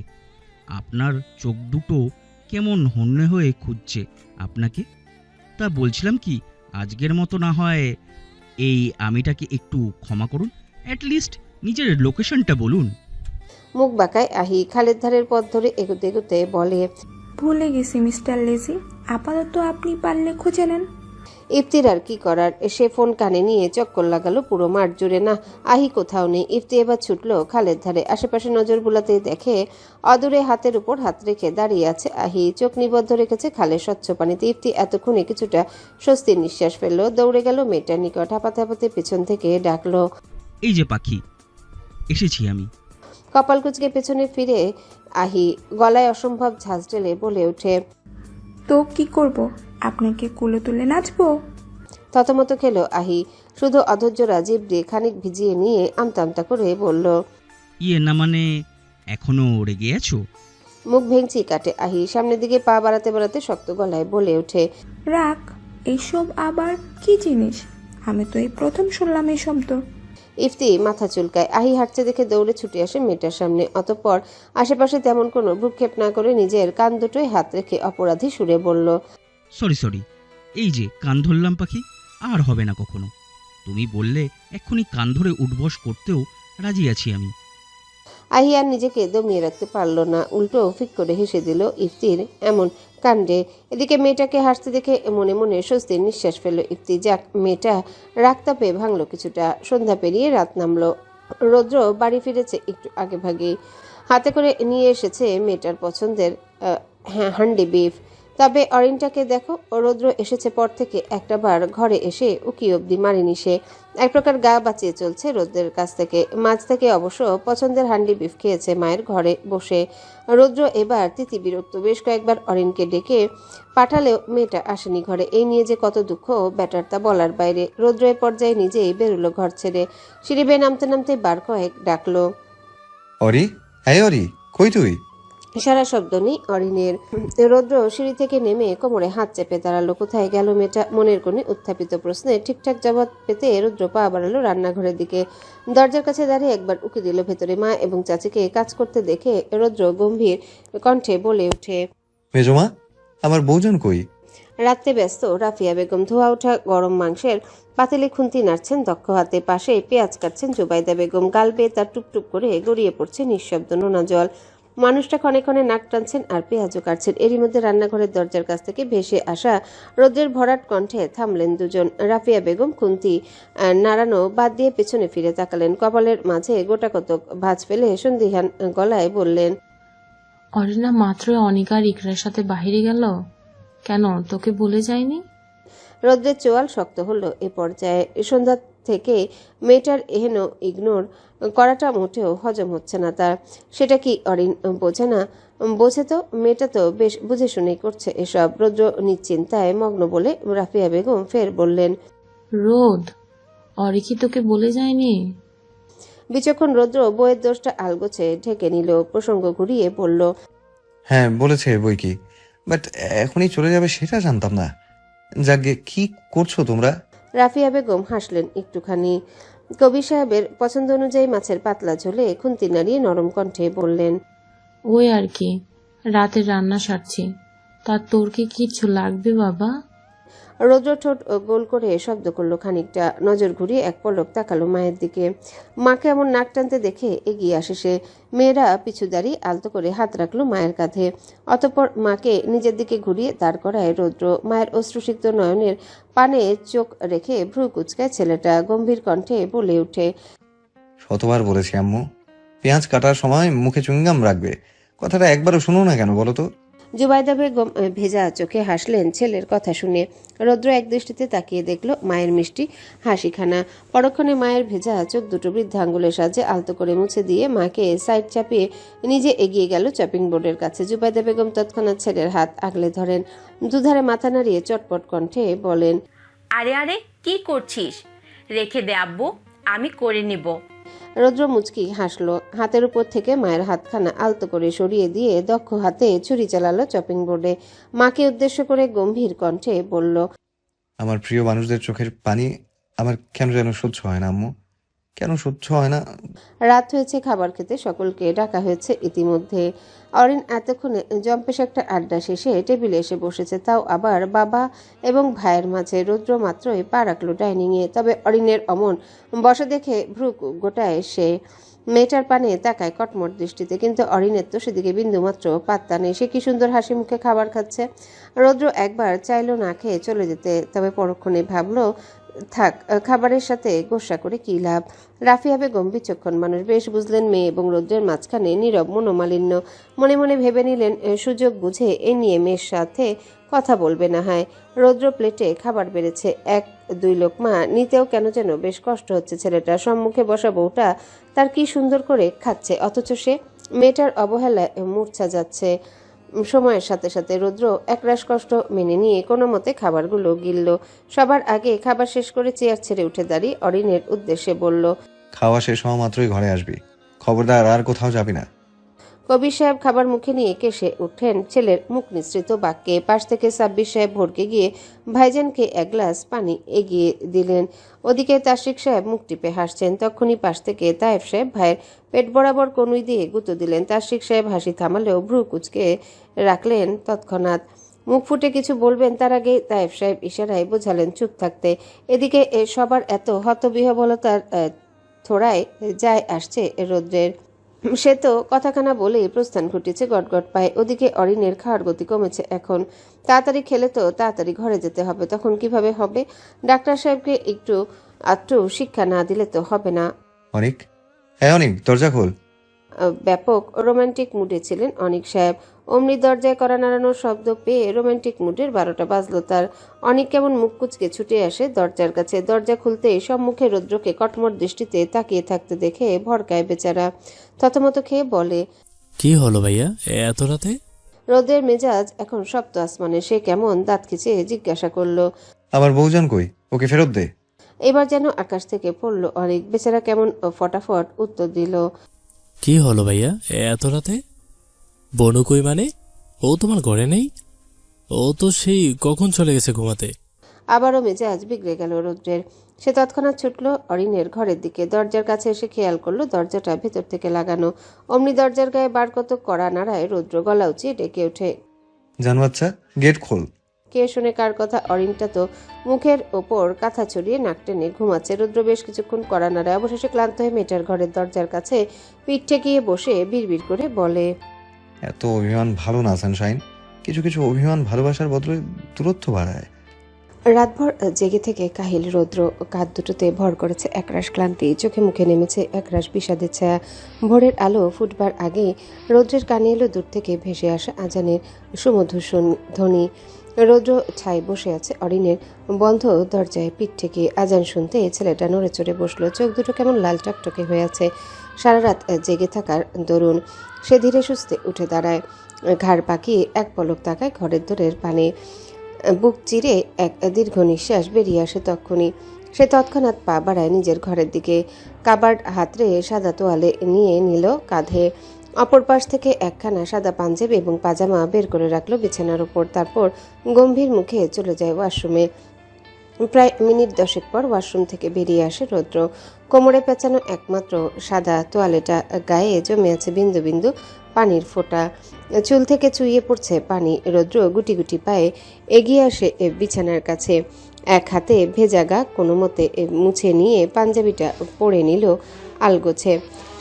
আপনার চোখ দুটো কেমন হন্যে হয়ে খুঁজছে আপনাকে। তা বলছিলাম কি, আজকের মতো না হয় এই আমিটাকে একটু ক্ষমা করুন। অ্যাটলিস্ট নিজের লোকেশনটা বলুন। মুখ বাঁকায় আহি খালের ধারের পথ ধরে এগুতে এগুতে বলে, ভুলে গেছি মিস্টার লেজি, আপাতত আপনি পারলে খুঁজে নেন। ইফতির আর কি করার, সে ফোন কানে নিয়ে চক্কর লাগালো পুরো মাঠ জুড়ে, না আহি কোথাও নেই। ইফতি এবার ছুটলো খালের ধারে, আশেপাশে নজর বুলাতে দেখে অদূরে হাতের উপর হাত রেখে দাঁড়িয়ে আছে আহি, চোখ নিবদ্ধ রেখেছে খালের স্বচ্ছ পানিতে। ইফতি এতক্ষণে কিছুটা স্বস্তির নিঃশ্বাস ফেললো, দৌড়ে গেল মেয়েটার নিকট, হাঁপাতে হাঁপাতে পেছন থেকে ডাকলো, এই যে পাখি, এসেছি আমি। কপাল কুচকে পেছনে ফিরে আহি গলায় অসম্ভব ঝাঁজ ঢেলে বলে ওঠে, তো কি করব, আপনাকে কুলে তুলে নাচবো? থতমত খেলো আহি, শুধু অধৈর্য রাজীব দিয়ে খানিক ভিজিয়ে নিয়ে আমতা আমতা করে বলল, ইয়ে না মানে, এখনো রেগে আছো? মুখ ভেঙচি কাটে আহি, সামনের দিকে পা বাড়াতে বাড়াতে শক্ত গলায় বলে ওঠে, রাগ, এইসব আবার কি জিনিস? আমি তো এই প্রথম শুনলাম এই শব্দ। ইফতি মাথা চুলকায়, আহি হাঁটছে দেখে দৌড়ে ছুটে আসে মেয়েটার সামনে, অতঃপর আশেপাশে তেমন কোনো ভ্রুক্ষেপ না করে নিজের কান দুটোই হাত রেখে অপরাধী সুরে বলল, সরি, এই যে কান ধরলাম পাখি, আর হবে না কখনো। তুমি বললে এক্ষুনি কান ধরে উঠবস করতেও রাজি আছি আমি। আহি আর নিজেকে দমিয়ে রাখতে পারল না, উল্টো ফিক করে হেসে দিল ইফতির এমন কাণ্ডে। এদিকে মেয়েটাকে হাসতে দেখে মনে মনে স্বস্তির নিঃশ্বাস ফেলল ইফতি। যাক, মেয়েটা রাগতাপে ভাঙল কিছুটা। সন্ধ্যা পেরিয়ে রাত নামলো, রৌদ্র বাড়ি ফিরেছে একটু আগে ভাগেই, হাতে করে নিয়ে এসেছে মেয়েটার পছন্দের হান্ডি বিফ। তবে অরিনটাকে দেখো, রৌদ্র এসেছে পর থেকে একটা বার ঘরে এসে উকি অবধি মারেনি সে। এক প্রকার গা বাঁচিয়ে চলছে রৌদ্রের কাছ থেকে। মাঝ থেকে অবশ্য পছন্দের হান্ডি বিফ খেয়েছে মায়ের ঘরে বসে। রৌদ্র এবার তিতি বিরক্ত, বেশ কয়েকবার অরিনকে ডেকে পাঠালেও মেয়েটা আসেনি ঘরে। এই নিয়ে যে কত দুঃখ ব্যাটার তা বলার বাইরে। রৌদ্র এ পর্যায়ে নিজেই বেরোলো ঘর ছেড়ে, সিঁড়ি বেয়ে নামতে নামতে বার কয়েক ডাকলো, অরি, হ্যাঁ অরি, কই তুই? সারা শব্দ নেই অরিনের। রৌদ্র সিঁড়ি থেকে নেমে কোমরে হাত চেপে দাঁড়ালো। কোথায় গেল মেয়েটা? মনের কোণে উত্থাপিত প্রশ্নে ঠিকঠাক জবাব পেতে রৌদ্র পা বাড়ালো রান্নাঘরের দিকে। দরজার কাছে দাঁড়িয়ে একবার উকি দিল ভেতরে। মা এবং চাচিকে কাজ করতে দেখে রৌদ্র গম্ভীর কণ্ঠে বলে ওঠে, মেজমা, আমার বউজন কই? রাত্রে ব্যস্ত রাফিয়া বেগম। ধোয়া ওঠা গরম মাংসের পাতিলে খুন্তি নাড়ছেন দক্ষ হাতে, পাশে পেঁয়াজ কাটছেন জুবাইদা বেগম। গাল বেয়ে তার টুকটুক করে গড়িয়ে পড়ছে নিঃশব্দ নোনা জল। মানুষটা ক্ষণে ক্ষণে নাক টানছেন আর পেঁয়াজও কাটছেন। এরই মধ্যে রান্নাঘরের দরজার কাছ থেকে ভেসে আসা রৌদ্রের ভরাট কণ্ঠে থামলেন দুজন। রাফিয়া বেগম খুন্তি নাড়ানো বাদ দিয়ে পেছনে ফিরে তাকালেন। কপালের মাঝে গোটা কতক ভাঁজ ফেলে সন্দিহান গলায় বললেন, অরিনা মাত্রই অনিকা আর ইকরার সাথে বাহিরে গেল কেন? তোকে বলে যায়নি? রৌদ্রের চোয়াল শক্ত হলো এ পর্যায়ে। সন্ধ্যা থেকে মেয়েটার এহেন ইগনোর করাটা মোটেও হজম হচ্ছে না তার। সেটা কি অরিন বোঝে না? বোঝে তো, মেয়েটা তো বেশ বুঝে শুনেই করছে এসব। রৌদ্র নিশ্চিন্তায় মগ্ন বলে রাফিয়া বেগম ফের বললেন, রোদ, অরি কি তোকে বলে যায়নি? বিচক্ষণ রৌদ্র বইয়ের দোষটা আলগোছে ঢেকে নিল। প্রসঙ্গ ঘুরিয়ে বলল, হ্যাঁ বলেছে বই কি, বাট এখনই চলে যাবে সেটা জানতাম না। যাকে কি করছো তোমরা? রাফিয়া বেগম হাসলেন একটুখানি। কবির সাহেবের পছন্দ অনুযায়ী মাছের পাতলা ঝোলে খুন্তি নাড়িয়ে নরম কণ্ঠে বললেন, ওই আর কি, রাতের রান্না সারছি। তা তোর কি কিছু লাগবে বাবা? রৌদ্র ঠোঁট গোল করে শব্দ করলো খানিকটা। নজর ঘুরিয়ে এক পলক তাকালো মায়ের দিকে। মাকে এমন নাক টানতে দেখে এগিয়ে আসে সে। মেয়েরা পিছু দাঁড়িয়ে আলতো করে হাত রাখলো মায়ের কাঁধে। অতঃপর মাকে নিজের দিকে ঘুরিয়ে দাঁড় করায় রৌদ্র। মায়ের অশ্রুসিক্ত নয়নের পানে চোখ রেখে ভ্রু কুচকায় ছেলেটা। গম্ভীর কণ্ঠে বলে ওঠে, শতবার বলেছি আম্মু, পেঁয়াজ কাটার সময় মুখে চুইংগাম রাখবে। কথাটা একবারও শুনো না কেন বলো তো? জুবাইদা বেগম ভেজা চোখে হাসলেন ছেলের কথা শুনে। রৌদ্র একদৃষ্টিতে তাকিয়ে দেখল মায়ের মিষ্টি হাসিখানা। পরক্ষণে মায়ের ভেজা চোখ দুটো বৃদ্ধাঙ্গুলের সাহায্যে আলতো করে মুছে দিয়ে মাকে সাইড চাপিয়ে নিজে এগিয়ে গেল চপিং বোর্ডের কাছে। জুবাইদা বেগম তৎক্ষণাৎ ছেলের হাত আগলে ধরেন, দুধারে মাথা নাড়িয়ে চটপট কণ্ঠে বলেন, আরে আরে কি করছিস? রেখে দে আব্বু, আমি করে নিব। রৌদ্র মুচকি হাসলো। হাতের উপর থেকে মায়ের হাতখানা আলতো করে সরিয়ে দিয়ে দক্ষ হাতে ছুরি চালালো চপিং বোর্ডে। মাকে উদ্দেশ্য করে গম্ভীর কণ্ঠে বলল, আমার প্রিয় মানুষদের চোখের পানি আমার কেন যেন সহ্য হয় না আম্মু, কেন সহ্য হয় না। রাত হয়েছে, খাবার খেতে সকলকে ডাকা হয়েছে ইতিমধ্যে। অরিন এতক্ষণে জম্পেশ একটা আড্ডা শেষে টেবিলে এসে বসেছে, তাও আবার বাবা এবং ভাইয়ের মাঝে। রৌদ্র মাত্রই পা রাখলো ডাইনিংয়ে। তবে অরিনের অমন বসা দেখে ভ্রু গোটায় সে। মেয়েটার পানে তাকায় কটমট দৃষ্টিতে, কিন্তু অরিনের তো সেদিকে বিন্দুমাত্র পাত্তা নেই। সে কি সুন্দর হাসি মুখে খাবার খাচ্ছে। রৌদ্র একবার চাইলো না খেয়ে চলে যেতে, তবে পরক্ষণে ভাবলো থাক, খাবারের সাথে গোসা করে কি লাভ। রাফিয়া বেগম বিচক্ষণ মানুষ, বেশ বুঝলেন মেয়ে এবং রৌদ্রের মাঝখানে নীরব মনোমালিন্য। মনে মনে ভেবে নিলেন সুযোগ বুঝে এ নিয়ে মেয়ের সাথে কথা বলবে না হয়। রৌদ্র প্লেটে খাবার বেড়েছে, 1-2 লোকমা নিতেও কেন যেন বেশ কষ্ট হচ্ছে ছেলেটা। সম্মুখে বসা বউটা তার কি সুন্দর করে খাচ্ছে, অথচ সে মেয়েটার অবহেলায় মূর্ছা যাচ্ছে। সময়ের সাথে সাথে রৌদ্র একরাশ কষ্ট মেনে নিয়ে কোনো মতে খাবারগুলো গিলল। সবার আগে খাবার শেষ করে চেয়ার ছেড়ে উঠে দাঁড়িয়ে অরিনের উদ্দেশ্যে বলল, খাওয়া শেষ হওয়া মাত্রই ঘরে আসবি, খবরদার আর কোথাও যাবি না। কবির সাহেব খাবার মুখে নিয়ে কেসে উঠেন ছেলের মুখ নিঃসৃত বাক্যে। পাশ থেকে সাব্বির সাহেব ভড়কে গিয়ে ভাইজানকে 1 গ্লাস পানি এগিয়ে দিলেন। ওদিকে তাশরিক সাহেব মুখ টিপে হাসছেন। তখনই পাশ থেকে তায়েব সাহেব ভাইয়ের পেট বরাবর কনুই দিয়ে গুঁতো দিলেন। তাশরিক সাহেব হাসি থামালেও ভ্রু কুঁচকে রাখলেন তৎক্ষণাৎ। মুখ ফুটে কিছু বলবেন তার আগে তায়েব সাহেব ইশারায় বোঝালেন চুপ থাকতে। এদিকে সবার এত হতবিহ্বলতার থোড়ায় যায় আসছে রৌদ্রের। সে তো কথাখানা বলেই প্রস্থান ঘটিয়েছে গটগট পায়ে। ওদিকে অরিনের খাওয়ার গতি কমেছে এখন। তাড়াতাড়ি খেলে তো তাড়াতাড়ি ঘরে যেতে হবে, তখন কিভাবে হবে? ডাক্তার সাহেবকে একটু শিক্ষা না দিলে তো হবে না। অনিক, হ্যাঁ অনিক, দরজা খোল। ব্যাপক রোমান্টিক মুডে ছিলেন অনিক সাহেব। অমনি দরজায় কড়া নাড়ানোর শব্দ পেয়ে রোমান্টিক মুডের 12টা বাজলো তার। অনিক কেমন মুখ কুচকে ছুটে আসে দরজার কাছে। দরজা খুলতেই সম্মুখে রৌদ্রকে কটমট দৃষ্টিতে তাকিয়ে থাকতে দেখে ভরকায় বেচারা। থতমত খেয়ে বলে, কি হলো ভাইয়া এত রাতে? রৌদ্রের মেজাজ এখন সপ্ত আসমানে। সে কেমন দাঁত খিচে জিজ্ঞাসা করলো, আমার বউজান কই? ওকে ফেরত দে। এবার যেন আকাশ থেকে পড়লো অনেক। বেচারা কেমন ফটাফট উত্তর দিল, কি হলো ভাইয়া এত রাতে? বনু কই মানে? ও তোমার ঘরে নেই? ও তো সেই কখন চলে গেছে ঘুমাতে। আবারও মেজাজ বিগড়ে গেল রৌদ্রের। সে তৎক্ষণাৎ ছুটল অরিনের ঘরের দিকে। দরজার কাছে এসে খেয়াল করলো দরজাটা ভেতর থেকে লাগানো। অমনি দরজার গায়ে বার কত কড়া নাড়ায় রৌদ্র গলা উঁচিয়ে ডেকে ওঠে, জান বাচ্চা, গেট খোল। কে শুনে কার কথা? অরিনটা তো মুখের ওপর কাঁথা ছড়িয়ে নাক টেনে ঘুমাচ্ছে। রৌদ্র বেশ কিছুক্ষণ কড়া নাড়ায়। অবশেষে ক্লান্ত হয়ে মেয়েটার ঘরের দরজার কাছে পিঠ ঠেকিয়ে বসে বিড়বিড় করে বলে, এত অভিমান ভালো না সানশাইন। কিছু কিছু অভিমান ভালোবাসার বদলে দূরত্ব বাড়ায়। রাতভর জেগে থেকে কাহিল রৌদ্র। কাঁধ দুটোতে ভর করেছে একরাশ ক্লান্তি, চোখে মুখে নেমেছে একরাশ বিষাদের ছায়া। ভোরের আলো ফুটবার আগে রৌদ্রের কানে এলো দূর থেকে ভেসে আসা আজানের সুমধুর ধ্বনি। রৌদ্র ছাই বসে আছে অরিনের বন্ধ দরজায় পিঠ থেকে। আজান শুনতে ছেলেটা নড়ে চড়ে বসলো। চোখ দুটো কেমন লাল টকটকে হয়ে আছে সারা রাত জেগে থাকার দরুন। সে ধীরে সুস্থে উঠে দাঁড়ায়, ঘাড় পাকিয়ে এক পলক তাকায় ঘরের দোরের পানে। বুক চিরে এক দীর্ঘ নিঃশ্বাস বেরিয়ে আসে তক্ষুনি। সে তৎক্ষণাৎ পা বাড়ায় নিজের ঘরের দিকে। কাবার্ড হাতড়ে সাদা তোয়ালে নিয়ে নিল কাঁধে। অপর পাশ থেকে একখানা সাদা পাঞ্জাবি এবং পাজামা বের করে রাখলো বিছানার উপর। তারপর গম্ভীর মুখে চলে যায় ওয়াশরুমে। প্রায় মিনিট 10 পর ওয়াশরুম থেকে বেরিয়ে আসে রৌদ্র। কোমরে পেঁচানো একমাত্র সাদা তোয়ালেটা গায়ে জমে আছে বিন্দু বিন্দু পানির ফোঁটা। চুল থেকে চুইয়ে পড়ছে পানি। রৌদ্র গুটি গুটি পায়ে এগিয়ে আসে বিছানার কাছে। এক হাতে ভেজা গা কোনো মতে মুছে নিয়ে পাঞ্জাবিটা পরে নিল আলগোছে।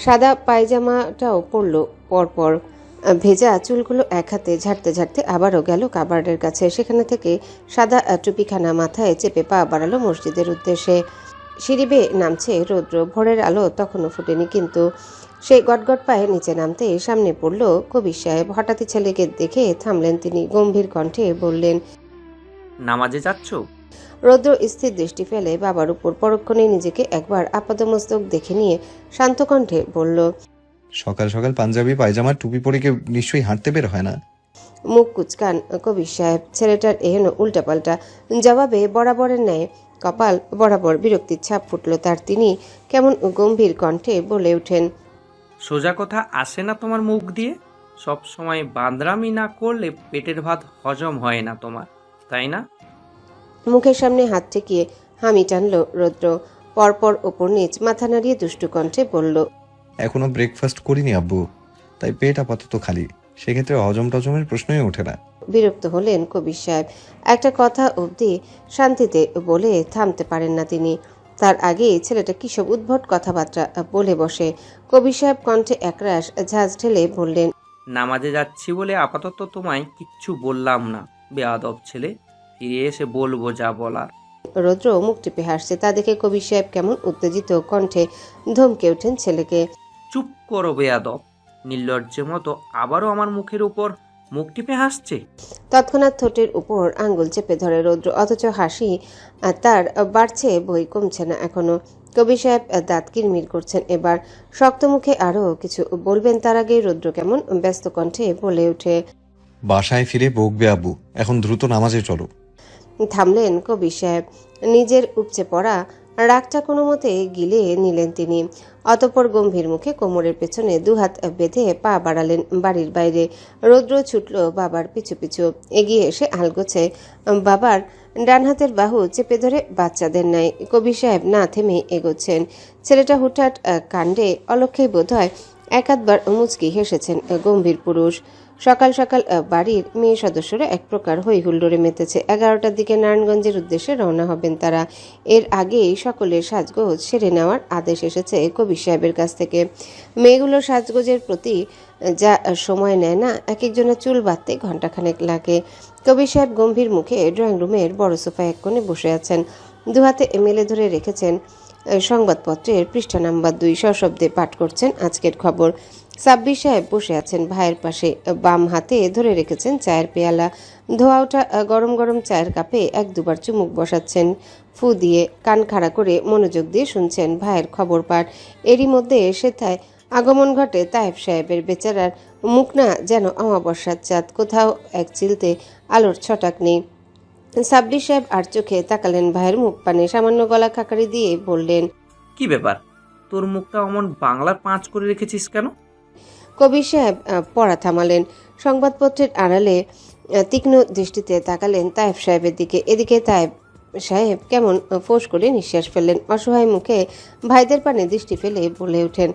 সাদা পায়জামাটাও পরল পরপর। ভেজা চুলগুলো এক হাতে ঝাড়তে ঝাড়তে আবারও গেল কাবার্ডের কাছে। সেখানে থেকে সাদা টুপিখানা মাথায় চেপে পা বাড়ালো মসজিদের উদ্দেশ্যে। সিঁড়ি বেয়ে নামছে রৌদ্র। ভোরের আলো তখনও ফুটেনি, কিন্তু সে গটগট পায়ে নিচে নামতে সামনে পড়ল কবির সাহেব। হঠাৎই ছেলেকে দেখে থামলেন তিনি, গম্ভীর কণ্ঠে বললেন, নামাজে যাচ্ছ? রৌদ্র স্থির দৃষ্টি ফেলে বাবার উপর পরক্ষণে নিজেকে একবার আপাদমস্তক দেখে নিয়ে শান্ত কণ্ঠে বলল, সকাল সকাল পাঞ্জাবি পায়জামা টুপি পরে কেউ নিশ্চয়ই হাঁটতে বের হয় না। মুখ কুচকান কবির সাহেব। ছেলেটার এহেন উল্টাপাল্টা জবাবে বরাবরের ন্যায় কপাল বরাবর বিরক্তির ছাপ ফুটল তার। তিনি কেমন গম্ভীর কণ্ঠে বলে ওঠেন, সোজা কথা আসে না তোমার মুখ দিয়ে? সব সময় বাঁদরামি না করলে পেটের ভাত হজম হয় না তোমার, তাই না? মুখের সামনে হাত ঠেকিয়ে হামি টানল রৌদ্র। পরপর ওপর নিচ মাথা নাড়িয়ে দুষ্টু কণ্ঠে বলল, এখনো ব্রেকফাস্ট করিনি আব্বু, তাই পেট আপাতত খালি। সেক্ষেত্রে হজম টজমের প্রশ্নই ওঠে না। বিরক্ত হলেন কবির সাহেব। একটা কথা অবধি শান্তিতে বলে থামতে পারেন না তিনি। তার আগেই ছেলেটা কিসব উদ্ভট কথাবার্তা বলে বসে। কবির সাহেব কণ্ঠে একরাশ ঝাঁজ ঢেলে বললেন, নামাজে যাচ্ছি বলে আপাতত তোমায় কিচ্ছু বললাম না, বেয়াদব ছেলে। ফিরে এসে বলবো যা বলার। রৌদ্র মুখ টিপে হাসছে। তা দেখে কবির সাহেব কেমন উত্তেজিত কণ্ঠে ধমকে ওঠেন ছেলেকে। চুপ করো বেয়াদব! নির্লজ্জের মতো আবারও আমার মুখের উপর মুখ টিপে হাসছে। তৎক্ষণাৎ ঠোঁটের উপর আঙ্গুল চেপে ধরে রৌদ্র, অথচ হাসি তার বাড়ছে, বই কমছে না এখনো। কবির সাহেব দাঁত কিরমির করছেন এবার। শক্ত মুখে আরো কিছু বলবেন তার আগে রৌদ্র কেমন ব্যস্ত কণ্ঠে বলে ওঠে, বাসায় ফিরে বকবে আব্বু, এখন দ্রুত নামাজে চলো। থামলেন কবির সাহেব। নিজের উপচে পড়া রাগটা কোনো মতে গিলে নিলেন তিনি। অতঃপর গম্ভীর মুখে কোমরের পেছনে দুহাত বেঁধে পা বাড়ালেন বাড়ির বাইরে। রৌদ্র ছুটল বাবার পিছু পিছু। এগিয়ে এসে আলগোছে বাবার ডান হাতের বাহু চেপে ধরে বাচ্চাদের ন্যায় কবির সাহেব না থেমে এগোচ্ছেন। ছেলেটা হুটহাট কাণ্ডে অলক্ষেই বোধ হয় একাধবার মুচকি হেসেছেন গম্ভীর পুরুষ। সকাল সকাল বাড়ির মেয়ে সদস্যরা এক প্রকার হই হুল্লোড়ে মেতেছে। 11টার দিকে নারায়ণগঞ্জের উদ্দেশ্যে রওনা হবেন তারা। এর আগেই সকলের সাজগোজ সেরে নেওয়ার আদেশ এসেছে কবির সাহেবের কাছ থেকে। মেয়েগুলোর সাজগোজের প্রতি যা সময় নেয় না, এক একজনের চুল বাঁধতে ঘণ্টাখানেক লাগে। কবির সাহেব গম্ভীর মুখে ড্রয়িং রুমের বড় সোফায় এক কোণে বসে আছেন। দুহাতে মেলে ধরে রেখেছেন সংবাদপত্রের পৃষ্ঠা নাম্বার 2। সশব্দে পাঠ করছেন আজকের খবর। সাব্বির সাহেব বসে আছেন ভাইয়ের পাশে। বাম হাতে ধরে রেখেছেন চায়ের পেয়ালা। ধোয়া ওঠা গরম গরম চায়ের কাপে এক দুবার চুমুক বসাচ্ছেন ফু দিয়ে। কান খাড়া করে মনোযোগ দিয়ে শুনছেন ভাইয়ের খবর পাঠ। এরই মধ্যে সেথায় আগমন ঘটে তায়েব সাহেবের। বেচারার মুখ না যেন অমাবস্যার চাঁদ, কোথাও এক চিলতে আলোর ছটাক নেই। সাব্বির সাহেব আর চোখে তাকালেন ভাইয়ের মুখ পানে, সামান্য গলা খাকারি দিয়ে বললেন, কি ব্যাপার, তোর মুখটা অমন বাংলার পাঁচ করে রেখেছিস কেন? কবির সাহেব পড়া থামালেন। সংবাদপত্রের আড়ালে তীক্ষ্ণ দৃষ্টিতে তাকালেন তায়েব সাহেবের দিকে। এদিকে তায়েব সাহেব কেমন ফোঁস করে নিঃশ্বাস ফেললেন। অসহায় মুখে ভাইদের পানে দৃষ্টি ফেলে বলে ওঠেন,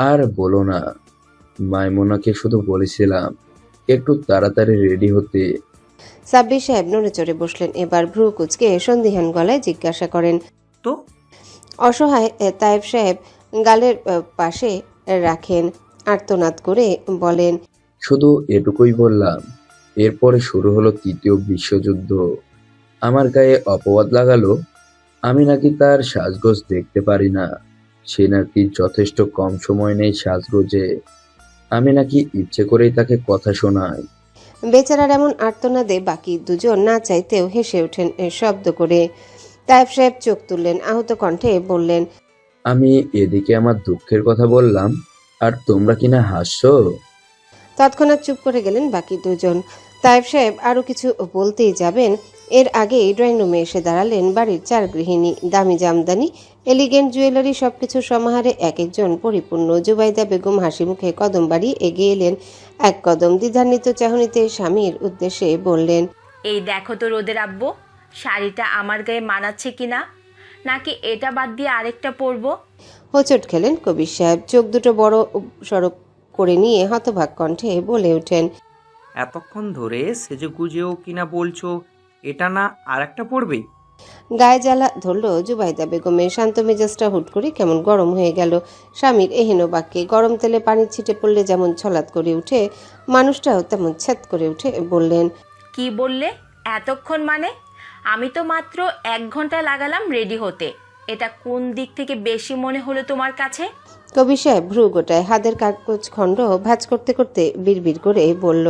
আর বলো না, মাইমুনাকে শুধু বলেছিলাম একটু তাড়াতাড়ি রেডি হতে। সাব্বির সাহেব নড়ে চড়ে বসলেন এবার। ভ্রু কুচকে সন্দিহান গলায় জিজ্ঞাসা করেন, তো? অসহায় তায়েব সাহেব গালের পাশে রাখেন, আর্তনাদ করে বলেন, শুধু এটুকুই বললাম। এরপরে শুরু হলো 3য় বিশ্বযুদ্ধ। আমার গায়ে অপবাদ লাগালো আমি নাকি তার সাজগোজ দেখতে পারি না, সে নাকি যথেষ্ট কম সময় নেই সাজগোজে, আমি নাকি ইচ্ছে করেই তাকে কথা শোনাই। বেচারার এমন আর্তনাদে বাকি দুজন না চাইতেও হেসে ওঠেন শব্দ করে। তায়েব সাহেব চোখ তুললেন, আহত কণ্ঠে বললেন, আমি এদিকে আমার দুঃখের কথা বললাম আর তোমরা কিনা হাসছো। তৎক্ষণাৎ চুপ করে গেলেন বাকি দুজন। তায়েব সাহেব আরো কিছু বলতেই যাবেন, এর আগেই ড্রয়িং রুমে এসে দাঁড়ালেন বাড়ির 4 গৃহিণী। দামি জামদানি, এলিগেন্ট জুয়েলারি সবকিছু সমাহারে এক একজন পরিপূর্ণ। জুবাইদা বেগম হাসি মুখে কদম বাড়িয়ে এগিয়ে এলেন এক কদম। দ্বিধান্বিত চাহনিতে স্বামীর উদ্দেশ্যে বললেন, এই দেখো তো রোদের আব্বু, শাড়িটা আমার গায়ে মানাচ্ছে কিনা, নাকি এটা বাদ দিয়ে আরেকটা পরবো? হোঁচট খেলেন কবির সাহেব। চোখ দুটো বড় সড়ক করে নিয়ে হতভাগ কণ্ঠে বলে ওঠেন, এতক্ষণ ধরে সেজে গুজেও কিনা বলছো এটা না আর একটা পড়বে? গায়ে জ্বালা ধরল জুবাইদা বেগমের। শান্ত মেজাজটা হুট করে কেমন গরম হয়ে গেল স্বামীর এহেন বাক্যে। গরম তেলে পানির ছিটে পড়লে যেমন ছলাৎ করে উঠে, মানুষটাও তেমন ছ্যাদ করে উঠে বললেন, কি বললে এতক্ষণ? মানে আমি তো মাত্র 1 ঘন্টা লাগালাম রেডি হতে, এটা কোন দিক থেকে বেশি মনে হলো তোমার কাছে? কবির সাহেব ভ্রু গোটায়, হাতের কাগজ খণ্ড ভাঁজ করতে করতে বিড়বিড় করে বলল,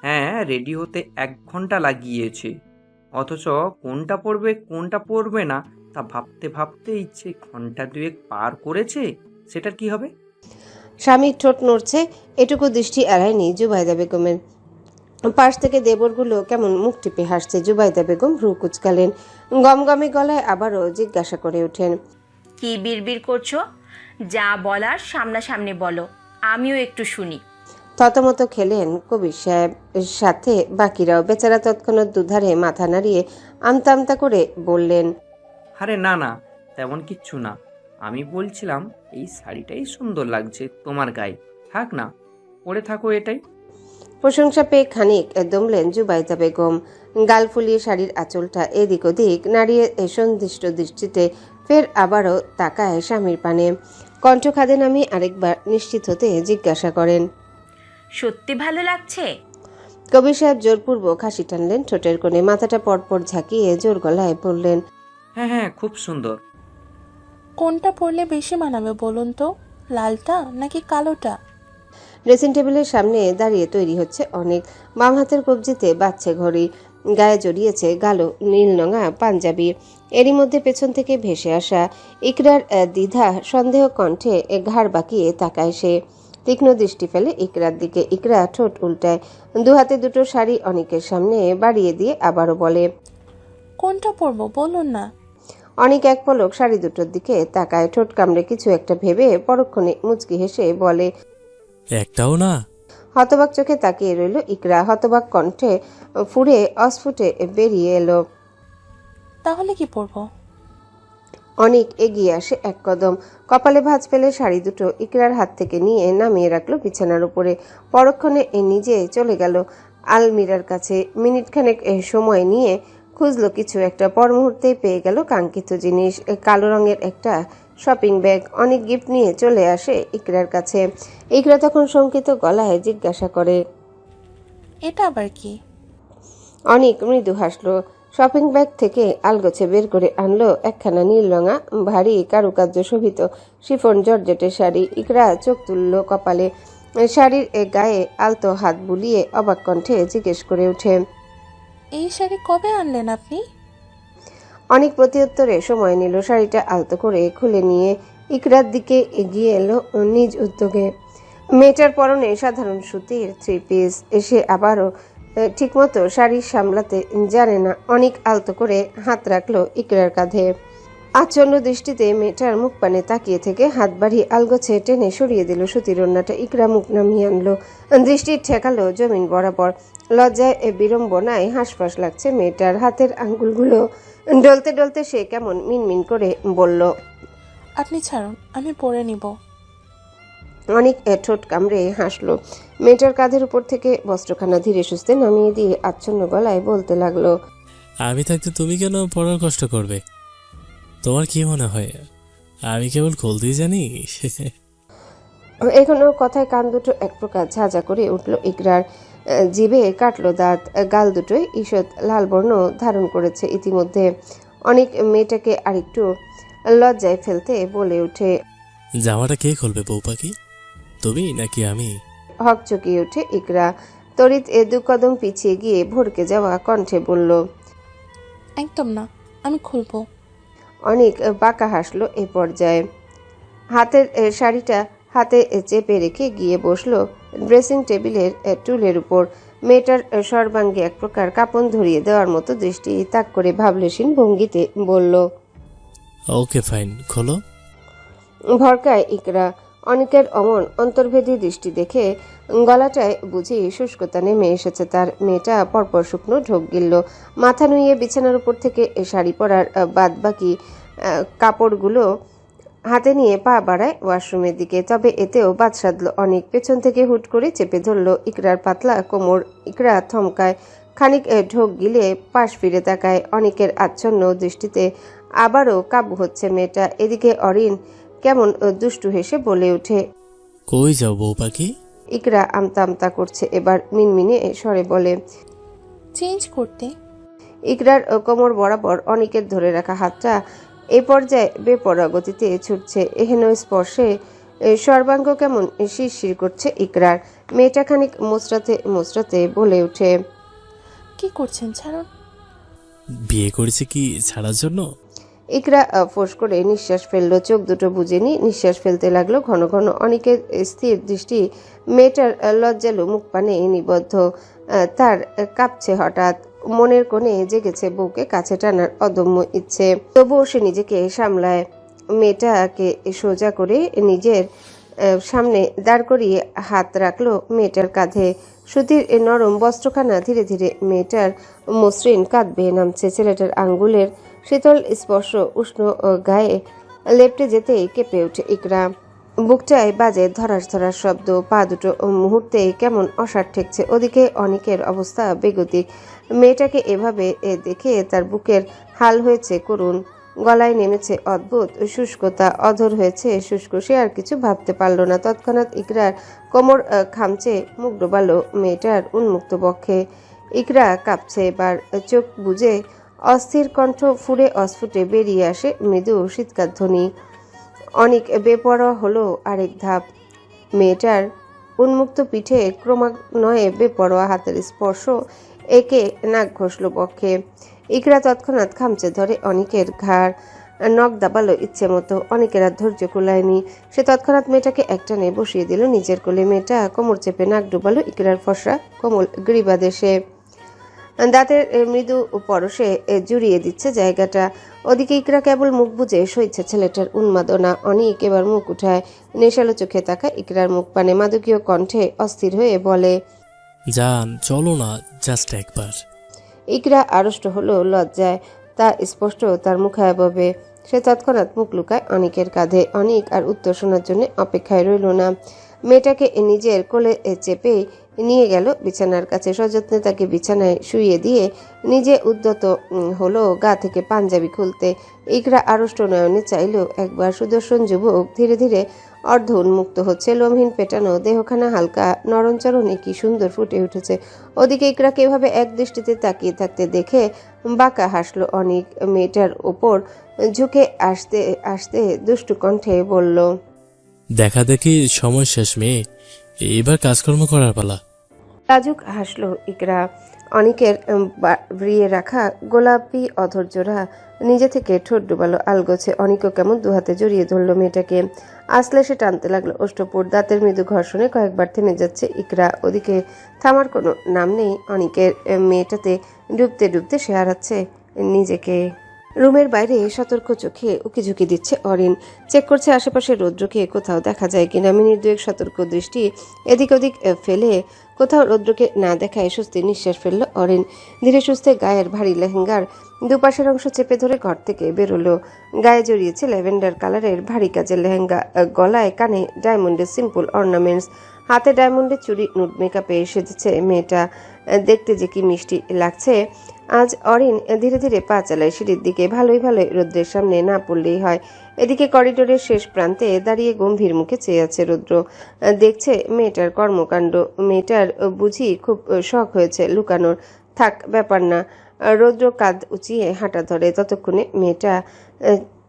হ্যাঁ, রেডি হতে 1 ঘন্টা লাগিয়েছে, অথচ কোনটা পড়বে কোনটা পড়বে না তা ভাবতে ভাবতে ইচ্ছে ঘন্টা 2 পার করেছে। সেটার কি হবে? স্বামীর ঠোঁট নড়ছে, এটুকু দৃষ্টি এড়ায়নি জুবাইদা বেগমের। পাশ থেকে দেবরগুলো কেমন মুখ টিপে হাসছে। জুবাইদা বেগম ভ্রু কুচকালেন, গমগমে গলায় আবারও জিজ্ঞাসা করে ওঠেন, কি বিড়বিড় করছো? যা বলার সামনাসামনি বলো, আমিও একটু শুনি। থতমত খেলেন কবির সাহেব, সাথে বাকিরাও। বেচারা তৎক্ষণাৎ দুধারে মাথা নাড়িয়ে আমতা আমতা করে বললেন, আরে না না, তেমন কিচ্ছু না। আমি বলছিলাম এই শাড়িটাই সুন্দর লাগছে তোমার গায়ে, থাক না, পরে থাকো এটাই। প্রশংসা পেয়ে খানিক দমলেন জুবাইদা বেগম। গাল ফুলিয়ে শাড়ির আঁচলটা এদিক ওদিক নাড়িয়ে সন্দিষ্ট দৃষ্টিতে ফের আবারও তাকায় স্বামীর পানে। কণ্ঠ খাদে নামিয়ে আরেকবার নিশ্চিত হতে জিজ্ঞাসা করেন, সত্যি ভালো লাগছে? কবির সাহেব জোরপূর্বক হাসি টানলেন ঠোঁটের কোণে, মাথাটা পরপর ঝাঁকিয়ে জোর গলায় বললেন, হ্যাঁ হ্যাঁ, খুব সুন্দর। কোনটা পরলে বেশি মানাবে বলুন তো, লালটা নাকি কালোটা? ড্রেসিং টেবিলের সামনে দাঁড়িয়ে তৈরি হচ্ছে অনেক। বাম হাতের কবজিতে বাচ্চা ঘড়ি, গায়ে জড়িয়েছে গালো নীল রঙা পাঞ্জাবি। এরই মধ্যে পেছন থেকে ভেসে আসা ইকরার দ্বিধা সন্দেহ কণ্ঠে ঘাড় বাঁকিয়ে তাকায় সে। তীক্ষ্ণ দৃষ্টি ফেলে ইকরার দিকে। ইকরা ঠোঁট উল্টায়, দু হাতে দুটো শাড়ি অনেকের সামনে বাড়িয়ে দিয়ে আবারও বলে, কোনটা পরবো বলুন না। অনেক এক পলক শাড়ি দুটোর দিকে তাকায়, ঠোঁট কামড়ে কিছু একটা ভেবে পরক্ষণে মুচকি হেসে বলে, একটাও না। হতবাক চোখে তাকিয়ে রইল ইকরা। হতবাক কণ্ঠে ফুরে অস্ফুটে বেরিয়ে এলো, তাহলে কি পরবো? অনেক এগিয়ে আসে এক কদম, কপালে ভাঁজ ফেলে শাড়ি দুটো ইকরার হাত থেকে নিয়ে নামিয়ে রাখলো বিছানার উপরে। পরক্ষণে নিজে চলে গেল আলমিরার কাছে। মিনিটখানেক সময় নিয়ে খুঁজলো কিছু একটা, পর মুহূর্তেই পেয়ে গেল কাঙ্ক্ষিত জিনিস। কালো রঙের একটা শপিং ব্যাগ। অনেক গিফট নিয়ে চলে আসে ইকরার কাছে। ইকরা তখন শঙ্কিত গলায় জিজ্ঞাসা করে, এটা আবার কি? অনেক মৃদু হাসলো। শপিং ব্যাগ থেকে আলগোছে বের করে আনলো একখানা নীল রঙা ভারী কারুকার্য শোভিত শিফন জর্জেটের শাড়ি। ইকরা চোখ তুলল কপালে। শাড়ির গায়ে আলতো হাত বুলিয়ে অবাক কণ্ঠে জিজ্ঞেস করে ওঠে, এই শাড়ি কবে আনলেন আপনি? অনেক প্রত্যুত্তরে সময় নিল। শাড়িটা আলতো করে খুলে নিয়ে ইকরার দিকে এগিয়ে এলো নিজ উদ্যোগে। মেয়েটার পরনে সাধারণ সুতির 3 পিস। এসে আবারও ঠিকমতো শাড়ি সামলাতে জানে না। অনেক আলতো করে হাত রাখলো ইকরার কাঁধে। আচ্ছন্ন দৃষ্টিতে মেয়েটার মুখ পানে তাকিয়ে থেকে হাত বাড়িয়ে আলগোছে টেনে সরিয়ে দিল সুতির ওড়নাটা। ইকরা মুখ নামিয়ে আনলো, দৃষ্টি ঠেকালো জমিন বরাবর। লজ্জায় বিড়ম্বনায় হাঁসফাঁস লাগছে মেয়েটার। হাতের আঙ্গুলগুলো ডলতে ডলতে সে কেমন মিনমিন করে বলল, আপনি ছাড়ুন, আমি পরে নিব। অনেক ঠোঁট কামড়ে হাসলো। মেয়েটার কাঁধের উপর থেকে বস্ত্রখানা ধীরে সুস্থে নামিয়ে দিয়ে আচ্ছন্ন গলায় বলতে লাগলো, আমি থাকতে তুমি কেন পড়ার কষ্ট করবে? তোমার কি মনে হয় আমি কেবল খুলতেই জানি? এখনো কথায় কান দুটো এক প্রকার ঝাঁঝা করে উঠল ইকরার। জিভে কাটলো দাঁত। গাল দুটোই ঈষৎ লাল বর্ণ ধারণ করেছে ইতিমধ্যে। অনেক মেয়েটাকে আরেকটু লজ্জায় ফেলতে বলে ওঠে, জামাটা কে খুলবে বউ পাখি, তুমি নাকি আমি? হক চকিয়ে ওঠে ইকরা। তড়িৎ 2 কদম পিছিয়ে গিয়ে ভরকে যাওয়া কণ্ঠে বলল, একদম না, আমি খুলবো। অনেক বাঁকা হাসলো এ পর্যায়ে। হাতের শাড়িটা হাতে চেপে রেখে গিয়ে বসলো ড্রেসিং টেবিলের টুলের উপর। মেয়েটার সর্বাঙ্গে এক প্রকার কাঁপন ধরিয়ে দেওয়ার মতো দৃষ্টি তাক করে ভাবলেশীন ভঙ্গিতে বলল, ওকে ফাইন, খোলো। ভরকায় ইকরা। অনেকের অমন অন্তর্ভেদী দৃষ্টি দেখে গলাটায় বুঝি শুষ্কতা নেমে এসেছে তার। মেয়েটা পরপর শুকনো ঢোক গিলল। মাথা নুইয়ে বিছানার উপর থেকে শাড়ি পরার বাদ বাকি কাপড়গুলো হাতে নিয়ে পা বাড়ায় ওয়াশরুমের দিকে। তবে এতেও বাদ সাধল অনেক। পেছন থেকে হুট করে চেপে ধরল ইকরার পাতলা কোমর। ইকরা থমকায়, খানিক ঢোক গিলে পাশ ফিরে তাকায়। অনেকের আচ্ছন্ন দৃষ্টিতে আবারও কাবু হচ্ছে মেয়েটা। এদিকে অরিন কেমন দুষ্টু হেসে বলে ওঠে, কই যাও বউ পাখি? ইকরা আমতা আমতা করছে এবার। মিনমিনে স্বরে বলে, চেঞ্জ করতে। ইকরার কোমর বরাবর অনেকের ধরে রাখা হাতটা এ পর্যায়ে বেপরোয়া গতিতে ছুটছে। এহেন স্পর্শে সর্বাঙ্গ কেমন শিরশির করছে ইকরার। মেয়েটা খানিক মোচড়াতে মোচড়াতে বলে ওঠে, কি করছেন ছাড়ুন। বিয়ে করেছে কি ছাড়ার জন্য? ইকরা ফোঁস করে নিঃশ্বাস ফেললো, চোখ দুটো বুজেনি নিঃশ্বাস ফেলতে লাগলো ঘন ঘন। অনেকের স্থির দৃষ্টি মেয়েটার লজ্জালু মুখ পানে নিবদ্ধ। তার কাঁপছে হঠাৎ, মনের কোণে জেগেছে বউকে কাছে টানার অদম্য ইচ্ছে। তবুও সে নিজেকে সামলায়। মেয়েটাকে সোজা করে নিজের সামনে দাঁড় করিয়ে হাত রাখলো মেয়েটার কাঁধে। সুতির নরম বস্ত্রখানা ধীরে ধীরে মেয়েটার মসৃণ কাঁধ বেয়ে নামছে। ছেলেটার আঙ্গুলের শীতল স্পর্শ উষ্ণ গায়ে লেপটে যেতেই কেঁপে ওঠে ইকরা। বুকটায় বাজে ধরাস ধরাস শব্দ, পা দুটো মুহূর্তে কেমন অসাড় ঠেকছে। ওদিকে অনেকের অবস্থা বেগতিক। মেয়েটাকে এভাবে দেখে তার বুকের হাল হয়েছে করুণ, গলায় নেমেছে অদ্ভুত শুষ্কতা, অধর হয়েছে শুষ্ক। সে আর কিছু ভাবতে পারল না। তৎক্ষণাৎ ইকরার কোমর খামচে মুখ ডোবালো মেয়েটার উন্মুক্ত বক্ষে। ইকরা কাঁপছে এবার, চোখ বুজে অস্থির কণ্ঠ ফুঁড়ে অস্ফুটে বেরিয়ে আসে মৃদু শীতকার ধ্বনি। অনেক বেপরোয়া হলো আরেক ধাপ। মেয়েটার উন্মুক্ত পিঠে ক্রমান্বয়ে বেপরোয়া হাতের স্পর্শ একে নাক ঘষল বক্ষে। ইকরা তৎক্ষণাৎ খামচে ধরে অনেকের ঘাড়, নখ দাবালো ইচ্ছে মতো। অনেকের আর ধৈর্য কুলায়নি। সে তৎক্ষণাৎ মেয়েটাকে একটানে বসিয়ে দিল নিজের কোলে। মেয়েটা কোমর চেপে নাক ডুবালো ইকরার ফর্সা কোমল গ্রীবাদেশে। দাঁতের মৃদু পরশে জুড়িয়ে দিচ্ছে জায়গাটা। ওদিকে ইকরা কেবল মুখ বুজে সইছে ছেলেটার উন্মাদনা। অনেক এবার মুখ উঠায়, নেশালো চোখে তাকায় ইকরার মুখ পানে, মাদকীয় কণ্ঠে অস্থির হয়ে বলে, জান চলো না জাস্ট একবার। ইকরা আড়ষ্ট হলো লজ্জায়, তা স্পষ্ট তার মুখায়বে। সে তৎক্ষণাৎ মুখ লুকায় অনেকের কাঁধে। অনেক আর উত্তর শোনার জন্য অপেক্ষায় রইল না। মেয়েটাকে নিজের কোলে চেপে নিয়ে গেল বিছানার কাছে। সযত্নে তাকে বিছানায় শুইয়ে দিয়ে নিজে উদ্যত হলো গা থেকে পাঞ্জাবি খুলতে। ইকরা আড়ষ্ট নয়নে চাইল একবার। সুদর্শন যুবক ধীরে ধীরে অর্ধ উন্মুক্ত হচ্ছে। লোমহীন পেটানো দেহখানা হালকা নরমচরণে কি সুন্দর ফুটে উঠেছে। ওদিকে ইকরাকে এভাবে এক দৃষ্টিতে তাকিয়ে থাকতে দেখে বাঁকা হাসলো অনেক। মেয়েটার ওপর ঝুঁকে আসতে আসতে দুষ্টু কণ্ঠে বলল, দেখা দেখি সময় শেষ মেয়ে, এবার কাজকর্ম করার পালা। লাজুক হাসলো ইকরা। অনেকের ভিড়িয়ে রাখা গোলাপি অধৈর্যরা নিজে থেকে ঠোঁট ডুবালো আলগোছে। অনেকও কেমন দুহাতে জড়িয়ে ধরলো মেয়েটাকে। আসলে সে টানতে লাগলো অষ্টপুর। দাঁতের মৃদু ঘর্ষণে কয়েকবার থেমে যাচ্ছে ইকরা। ওদিকে থামার কোনো নাম নেই অনেকের। মেয়েটাতে ডুবতে ডুবতে সে হারাচ্ছে নিজেকে। রুমের বাইরে সতর্ক চোখে উকিঝুঁকি দিচ্ছে অরিন। চেক করছে আশেপাশে রৌদ্রকে কোথাও দেখা যায় কিনা। মিনিট দুয়েক সতর্ক দৃষ্টি এদিক ওদিক ফেলে কোথাও রৌদ্রকে না দেখায় স্বস্তির নিঃশ্বাস ফেলল অরিন। ধীরে সুস্থে গায়ের ভারী লেহেঙ্গার দুপাশের অংশ চেপে ধরে ঘর থেকে বেরোলো। গায়ে জড়িয়েছে ল্যাভেন্ডার কালারের ভারী কাজের লেহেঙ্গা। গলায় কানে ডায়মন্ডের সিম্পল অর্নামেন্টস, হাতে ডায়মন্ডের চুড়ি, নুড মেকআপে সেজেছে মেয়েটা। দেখতে যে কি মিষ্টি লাগছে আজ। অরিন ধীরে ধীরে পা চালায় সিঁড়ির দিকে। ভালোই রৌদ্রের সামনে না পড়লেই হয়। এদিকে করিডোরের শেষ প্রান্তে দাঁড়িয়ে গম্ভীর মুখে চেয়ে আছে রৌদ্র। দেখছে মেয়েটার কর্মকাণ্ড। মেয়েটার বুঝি খুব শখ হয়েছে লুকানোর। থাক, ব্যাপার না। রৌদ্র কাঁধ উঁচিয়ে হাঁটা ধরে। ততক্ষণে মেয়েটা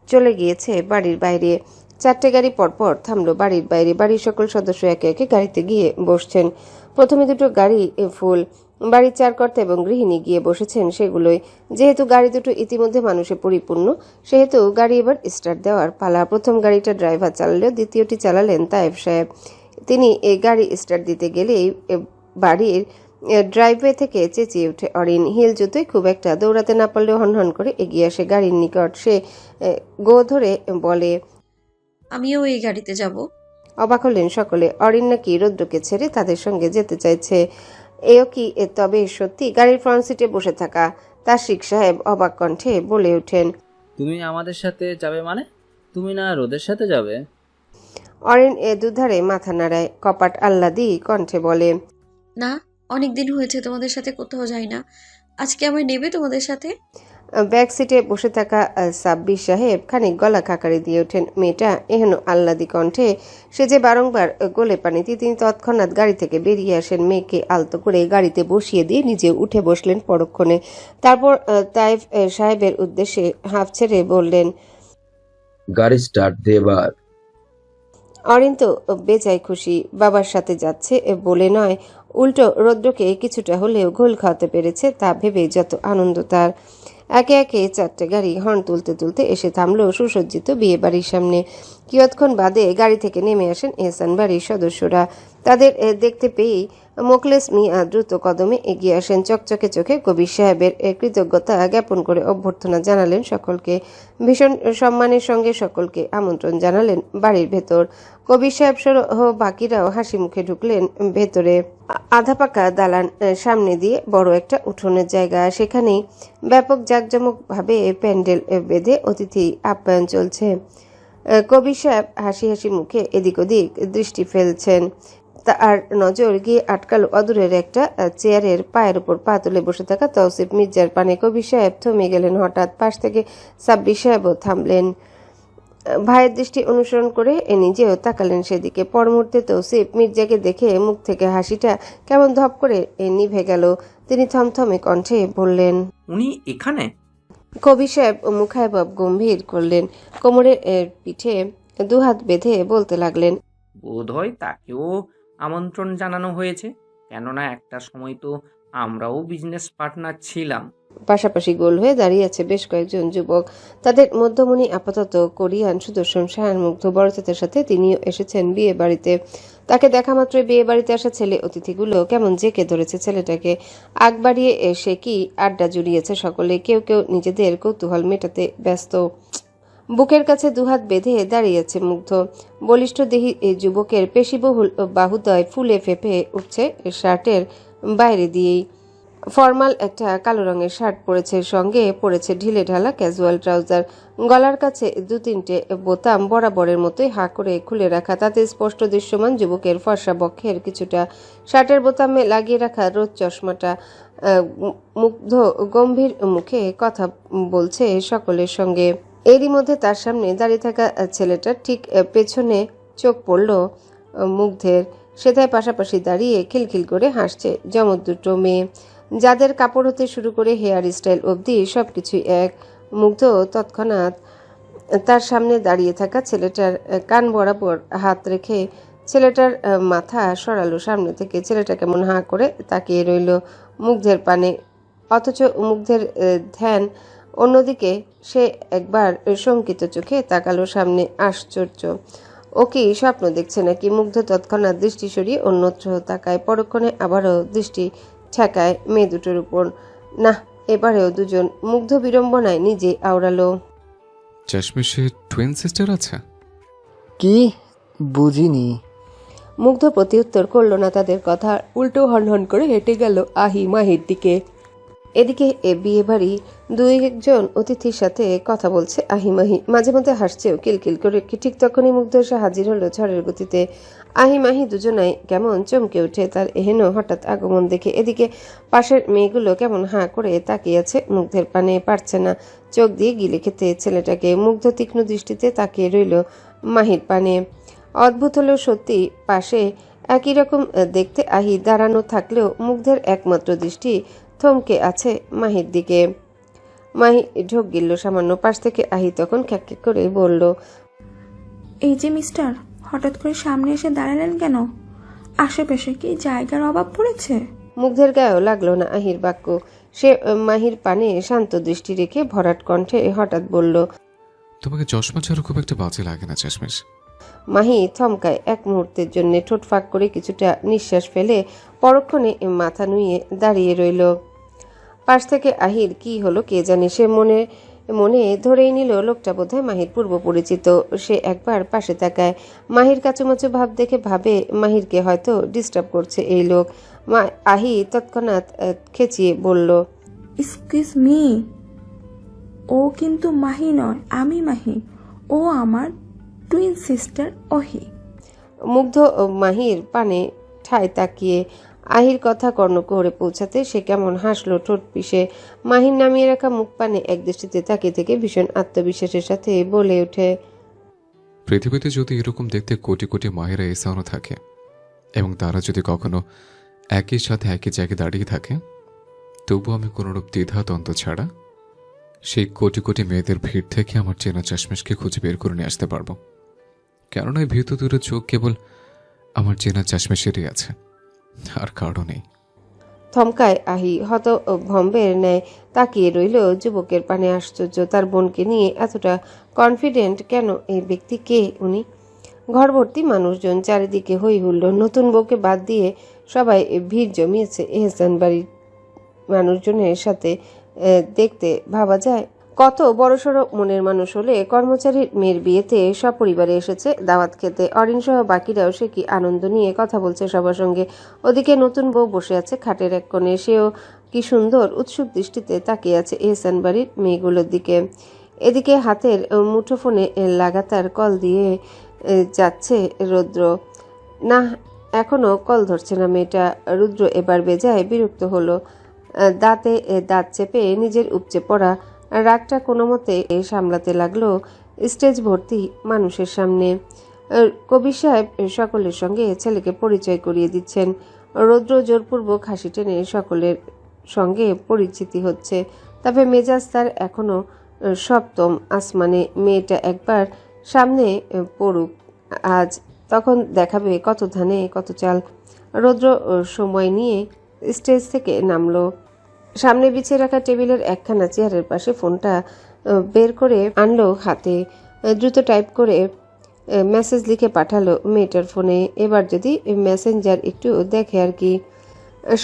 চলে গিয়েছে বাড়ির বাইরে। 4টে গাড়ি পরপর থামলো বাড়ির বাইরে। বাড়ির সকল সদস্য একে একে গাড়িতে গিয়ে বসছেন। প্রথমে দুটো গাড়ি ফুল। বাড়ির চারকর্তা এবং গৃহিণী গিয়ে বসেছেন সেগুলোই। যেহেতু গাড়ি দুটো ইতিমধ্যে মানুষে পরিপূর্ণ, সেহেতু গাড়ি এবার স্টার্ট দেওয়ার পালা। প্রথম গাড়িটা ড্রাইভার চালালেও দ্বিতীয়টি চালালেন তায়েব সাহেব। তিনি এই গাড়ি স্টার্ট দিতে গেলেই বাড়ির ড্রাইভওয়ে থেকে চেঁচিয়ে ওঠে অরিন। হিল জুতোয় খুব একটা দৌড়াতে না পারলেও হনহন করে এগিয়ে আসে গাড়ির নিকট। সে গো ধরে বলে, আমিও এই গাড়িতে যাব। অবাক হলেন সকলে। অরিন নাকি রৌদ্রকে ছেড়ে তাদের সঙ্গে যেতে চাইছে। এও কি তবে সত্যি? গাড়ির ফ্রন্ট সিটে বসে থাকা তাশরিক সাহেব অবাক কণ্ঠে বলে ওঠেন, তুমি আমাদের সাথে যাবে মানে? তুমি না রোদের সাথে যাবে? অরিন দুধারে মাথা নাড়ায়, কপাট আহ্লাদি কণ্ঠে বলে, না, অনেক দিন হয়েছে তোমাদের সাথে কোথাও যাই না। আজকে আমায় নেবে তোমাদের সাথে? ব্যাক সিটে বসে থাকা সাব্বির সাহেব খানিক গলা খাকারি দিয়ে ওঠেন। মেয়েটা এহেন আহ্লাদি কণ্ঠে সে যে বারংবার গোলে পানিতে। তিনি তৎক্ষণাৎ গাড়ি থেকে বেরিয়ে আসেন। মেয়েকে আলতো করে গাড়িতে বসিয়ে দিয়ে নিজে উঠে বসলেন পরক্ষণে। তারপর তায়েব সাহেবের উদ্দেশ্যে হাঁফ ছেড়ে বললেন, গাড়ি স্টার্ট দে এবার। অরিন তো বেজায় খুশি, বাবার সাথে যাচ্ছে বলে নয়, উল্টো রৌদ্রকে কিছুটা হলেও ঘোল খাওয়াতে পেরেছে তা ভেবে যত আনন্দ তার। একে একে 4টে গাড়ি হর্ন তুলতে তুলতে এসে থামলো সুসজ্জিত বিয়ে বাড়ির সামনে। কিয়ৎক্ষণ বাদে গাড়ি থেকে নেমে আসেন এহসান বাড়ির সদস্যরা। তাদের দেখতে পেয়েই মোখলেস মিয়া দ্রুত কদমে এগিয়ে আসেন। চকচকে চোখে কবির সাহেবের কৃতজ্ঞতা জ্ঞাপন করে অভ্যর্থনা জানালেন সকলকে। ভীষণ সম্মানের সঙ্গে সকলকে আমন্ত্রণ জানালেন বাড়ির ভেতর। কবির সাহেব সহ বাকিরাও হাসি মুখে ঢুকলেন ভেতরে। আধা পাকা দালান সামনে দিয়ে বড় একটা উঠোনের জায়গা, সেখানেই ব্যাপক জাঁকজমকভাবে প্যান্ডেল বেঁধে অতিথি আপ্যায়ন চলছে। কবির সাহেব হাসি হাসি মুখে এদিক ওদিক দৃষ্টি ফেলছেন। তার নজর গিয়ে আটকালো অদূরের একটা চেয়ারের পায়ের উপর পা তুলে বসে থাকা তৌসিফ মির্জার পানে। কবির সাহেব থমে গেলেন হঠাৎ। পাশ থেকে সাব্বির সাহেবও থামলেন। ভাইয়ের দৃষ্টি অনুসরণ করে নিজেও তাকালেন সেদিকে। পর মুহূর্তে তৌসিফ মির্জাকে দেখে মুখ থেকে হাসিটা কেমন ধপ করে নিভে গেল। তিনি থমথমে কণ্ঠে বললেন, উনি এখানে? কবির সাহেব মুখায়ভাব গম্ভীর করলেন। কোমরের পিঠে দুহাত বেঁধে বলতে লাগলেন, বোধহয় তাকেও আমন্ত্রণ জানানো হয়েছে, কেননা একটা সময় তো আমরাও বিজনেস পার্টনার ছিলাম। পাশাপাশি গোল হয়ে দাঁড়িয়ে আছে বেশ কয়েকজন যুবক। তাদের মধ্যমণি আপাতত কোরিয়ান সুদর্শন শায়ন মুগ্ধ বড়চাচার সাথে তিনিও এসেছেন বিয়ে বাড়িতে। তাকে দেখা মাত্রই বিয়ে বাড়িতে আসা ছেলে অতিথিগুলো কেমন জেকে ধরেছে ছেলেটাকে। আগ বাড়িয়ে এসে কি আড্ডা জুড়িয়েছে সকলে। কেউ কেউ নিজেদের কৌতূহল মেটাতে ব্যস্ত। বুকের কাছে দুহাত বেঁধে দাঁড়িয়েছে মুগ্ধ। বলিষ্ঠ দেহী এই যুবকের পেশিবহুল বাহুদয় ফুলে ফেঁপে উঠছে শার্টের বাইরে দিয়েই। ফর্মাল একটা কালো রঙের শার্ট পরেছে, সঙ্গে পরেছে ঢিলে ঢালা ক্যাজুয়াল ট্রাউজার। গলার কাছে 2-3টে বোতাম বরাবরের মতোই হা করে খুলে রাখা, তাতে স্পষ্ট দৃশ্যমান যুবকের ফর্সা বক্ষের কিছুটা। শার্টের বোতামে লাগিয়ে রাখা রোদ চশমাটা। মুগ্ধ গম্ভীর মুখে কথা বলছে সকলের সঙ্গে। এরই মধ্যে তার সামনে দাঁড়িয়ে থাকা ছেলেটার ঠিক পেছনে চোখ পড়ল মুগ্ধের। সেটায় পাশাপাশি দাঁড়িয়ে খিলখিল করে হাসছে জমজ দুটো মেয়ে, যাদের কাপড় হতে শুরু করে হেয়ার স্টাইল অবধি সবকিছুই এক। মুগ্ধ তৎক্ষণাৎ তার সামনে দাঁড়িয়ে থাকা ছেলেটার কান বরাবর হাত রেখে ছেলেটার মাথা সরালো সামনে থেকে। ছেলেটা কেমন হাঁ করে তাকিয়ে রইল মুগ্ধের পানে, অথচ মুগ্ধের ধ্যান অন্যদিকে। সে একবার শঙ্কিত চোখে তাকালো সামনে। আশ্চর্য, ও কি স্বপ্ন দেখছে নাকি? মুগ্ধ তৎক্ষণাৎ দৃষ্টি সরিয়ে অন্যত্র তাকায়। পরক্ষণে আবারও দৃষ্টি ঠেকায় মেয়ে দুটোর উপর। না, এবারেও দুজন। মুগ্ধ বিড়ম্বনায় নিজে আওড়ালো, চশমিশের টুইন সিস্টার আছে? কি বুঝিনি। মুগ্ধ প্রতিউত্তর করল না তাদের কথা, উল্টো হনহন করে হেঁটে গেল আহি মাহির দিকে। এদিকে বিয়ে বাড়ি 2-1জন অতিথির সাথে কথা বলছে আহি মাহি, মাঝে মধ্যে হাসছেও কিলকিল করে। ঠিক তখনই মুগ্ধ এসে হাজির হলো ঝড়ের গতিতে। আহি মাহি দুজনাই কেমন চমকে ওঠে তার এহেন হঠাৎ আগমন দেখে। এদিকে পাশের মেয়েগুলো কেমন হাঁ করে তাকিয়ে আছে মুগ্ধের পানে, পারছে না চোখ দিয়ে গিলে খেতে ছেলেটাকে। মুগ্ধ তীক্ষ্ণ দৃষ্টিতে তাকিয়ে রইল মাহির পানে। অদ্ভুত হলেও সত্যি, পাশে একই রকম দেখতে আহি দাঁড়ানো থাকলেও মুগ্ধের একমাত্র দৃষ্টি থমকে আছে মাহির দিকে। মাহি ঢোক গিলল সামান্য। পাশ থেকে আহি তখন খ্যাক করে বলল, এই যে মিস্টার, হঠাৎ করে সামনে এসে দাঁড়ালেন কেন? আশেপাশে কি জায়গার অভাব পড়েছে? মুগ্ধের গায়েও লাগলো না আহির বাক্য। সে মাহির পানে শান্ত দৃষ্টি রেখে ভরাট কণ্ঠে হঠাৎ বলল, তোমাকে চশমা ছাড়া খুব একটা বাজে লাগে না চশমিশ? মাহি থমকায় এক মুহূর্তের জন্য, ঠোঁট ফাঁক করে কিছুটা নিঃশ্বাস ফেলে পরক্ষণে মাথা নুইয়ে দাঁড়িয়ে রইল। পাশ থেকে আহির কি হলো কে জানে, সে মনে মনে ধরেই নিল লোকটা বোধহয় মাহির পূর্ব পরিচিত। সে একবার পাশে তাকায়। মাহির কাচুমাচু ভাব দেখে ভাবে মাহিরকে হয়তো ডিস্টার্ব করছে এই লোক। আহি তৎক্ষণাৎ খেচিয়ে বলল, এক্সকিউজ মি, ও কিন্তু মাহি নয়, আমি মাহি। ও আমার টুইন সিস্টার অহি। মুগ্ধ মাহির পানে ঠায় তাকিয়ে আহির কথা কর্ণকুহরে পৌঁছাতে সে কেমন হাসলো ঠোঁট পিষে। মাহির নামিয়ে রাখা মুখ পানে এক দৃষ্টিতে তাকিয়ে থেকে ভীষণ আত্মবিশ্বাসের সাথে বলে ওঠে, পৃথিবীতে যদি এরকম দেখতে কোটি কোটি মায়েরা এসানো থাকে এবং তারা যদি কখনো একই সাথে একই জায়গায় দাঁড়িয়ে থাকে, তবু আমি কোনোরূপ দ্বিধাদ্বন্দ্ব ছাড়া সেই কোটি কোটি মেয়েদের ভিড় থেকে আমার চেনা চশমিশকে খুঁজে বের করে নিয়ে আসতে পারবো। কেননা এই ভীত দূরে চোখ কেবল আমার চেনা চাশমেশেরই আছে, আর কারও নেই। থমকায় আহি, ভম্বের ন্যায় তাকিয়ে রইল যুবকের পানে। আশ্চর্য, তার বোনকে নিয়ে এতটা কনফিডেন্ট কেন এই ব্যক্তি? কে উনি? ঘর ভর্তি মানুষজন, চারিদিকে হই হুল্লোড়। নতুন বউকে বাদ দিয়ে সবাই ভিড় জমিয়েছে এহসান বাড়ির মানুষজনের সাথে। দেখতে ভাবা যায় কত বড়সড় মনের মানুষ হলে কর্মচারীর মেয়ের বিয়েতে সপরিবারে এসেছে দাওয়াত খেতে। অরিন সহ বাকিরাও সে কি আনন্দ নিয়ে কথা বলছে সবার সঙ্গে। ওদিকে নতুন বউ বসে আছে খাটের এক কোণে, সেও কি সুন্দর উৎসুক দৃষ্টিতে তাকিয়ে আছে এহসান বাড়ির মেয়েগুলোর দিকে। এদিকে হাতের মুঠোফোনে লাগাতার কল দিয়ে যাচ্ছে রুদ্র। না, এখনো কল ধরছে না মেয়েটা। রুদ্র এবার বেজায় বিরক্ত হলো। দাঁতে দাঁত চেপে নিজের উপচে পড়া রাগটা কোনো মতে সামলাতে লাগলো। স্টেজ ভর্তি মানুষের সামনে কবির সাহেব সকলের সঙ্গে ছেলেকে পরিচয় করিয়ে দিচ্ছেন। রৌদ্র জোরপূর্বক হাসি টেনে সকলের সঙ্গে পরিচিতি হচ্ছে। তবে মেজাজ তার এখনো সপ্তম আসমানে। মেয়েটা একবার সামনে পড়ুক আজ, তখন দেখাবে কত ধানে কত চাল। রৌদ্র সময় নিয়ে স্টেজ থেকে নামলো। সামনে বিছিয়ে রাখা টেবিলের একখানা চেয়ারের পাশে ফোনটা বের করে আনলো হাতে। দ্রুত টাইপ করে মেসেজ লিখে পাঠালো মেয়েটার ফোনে। এবার যদি মেসেঞ্জার একটু দেখে আর কি।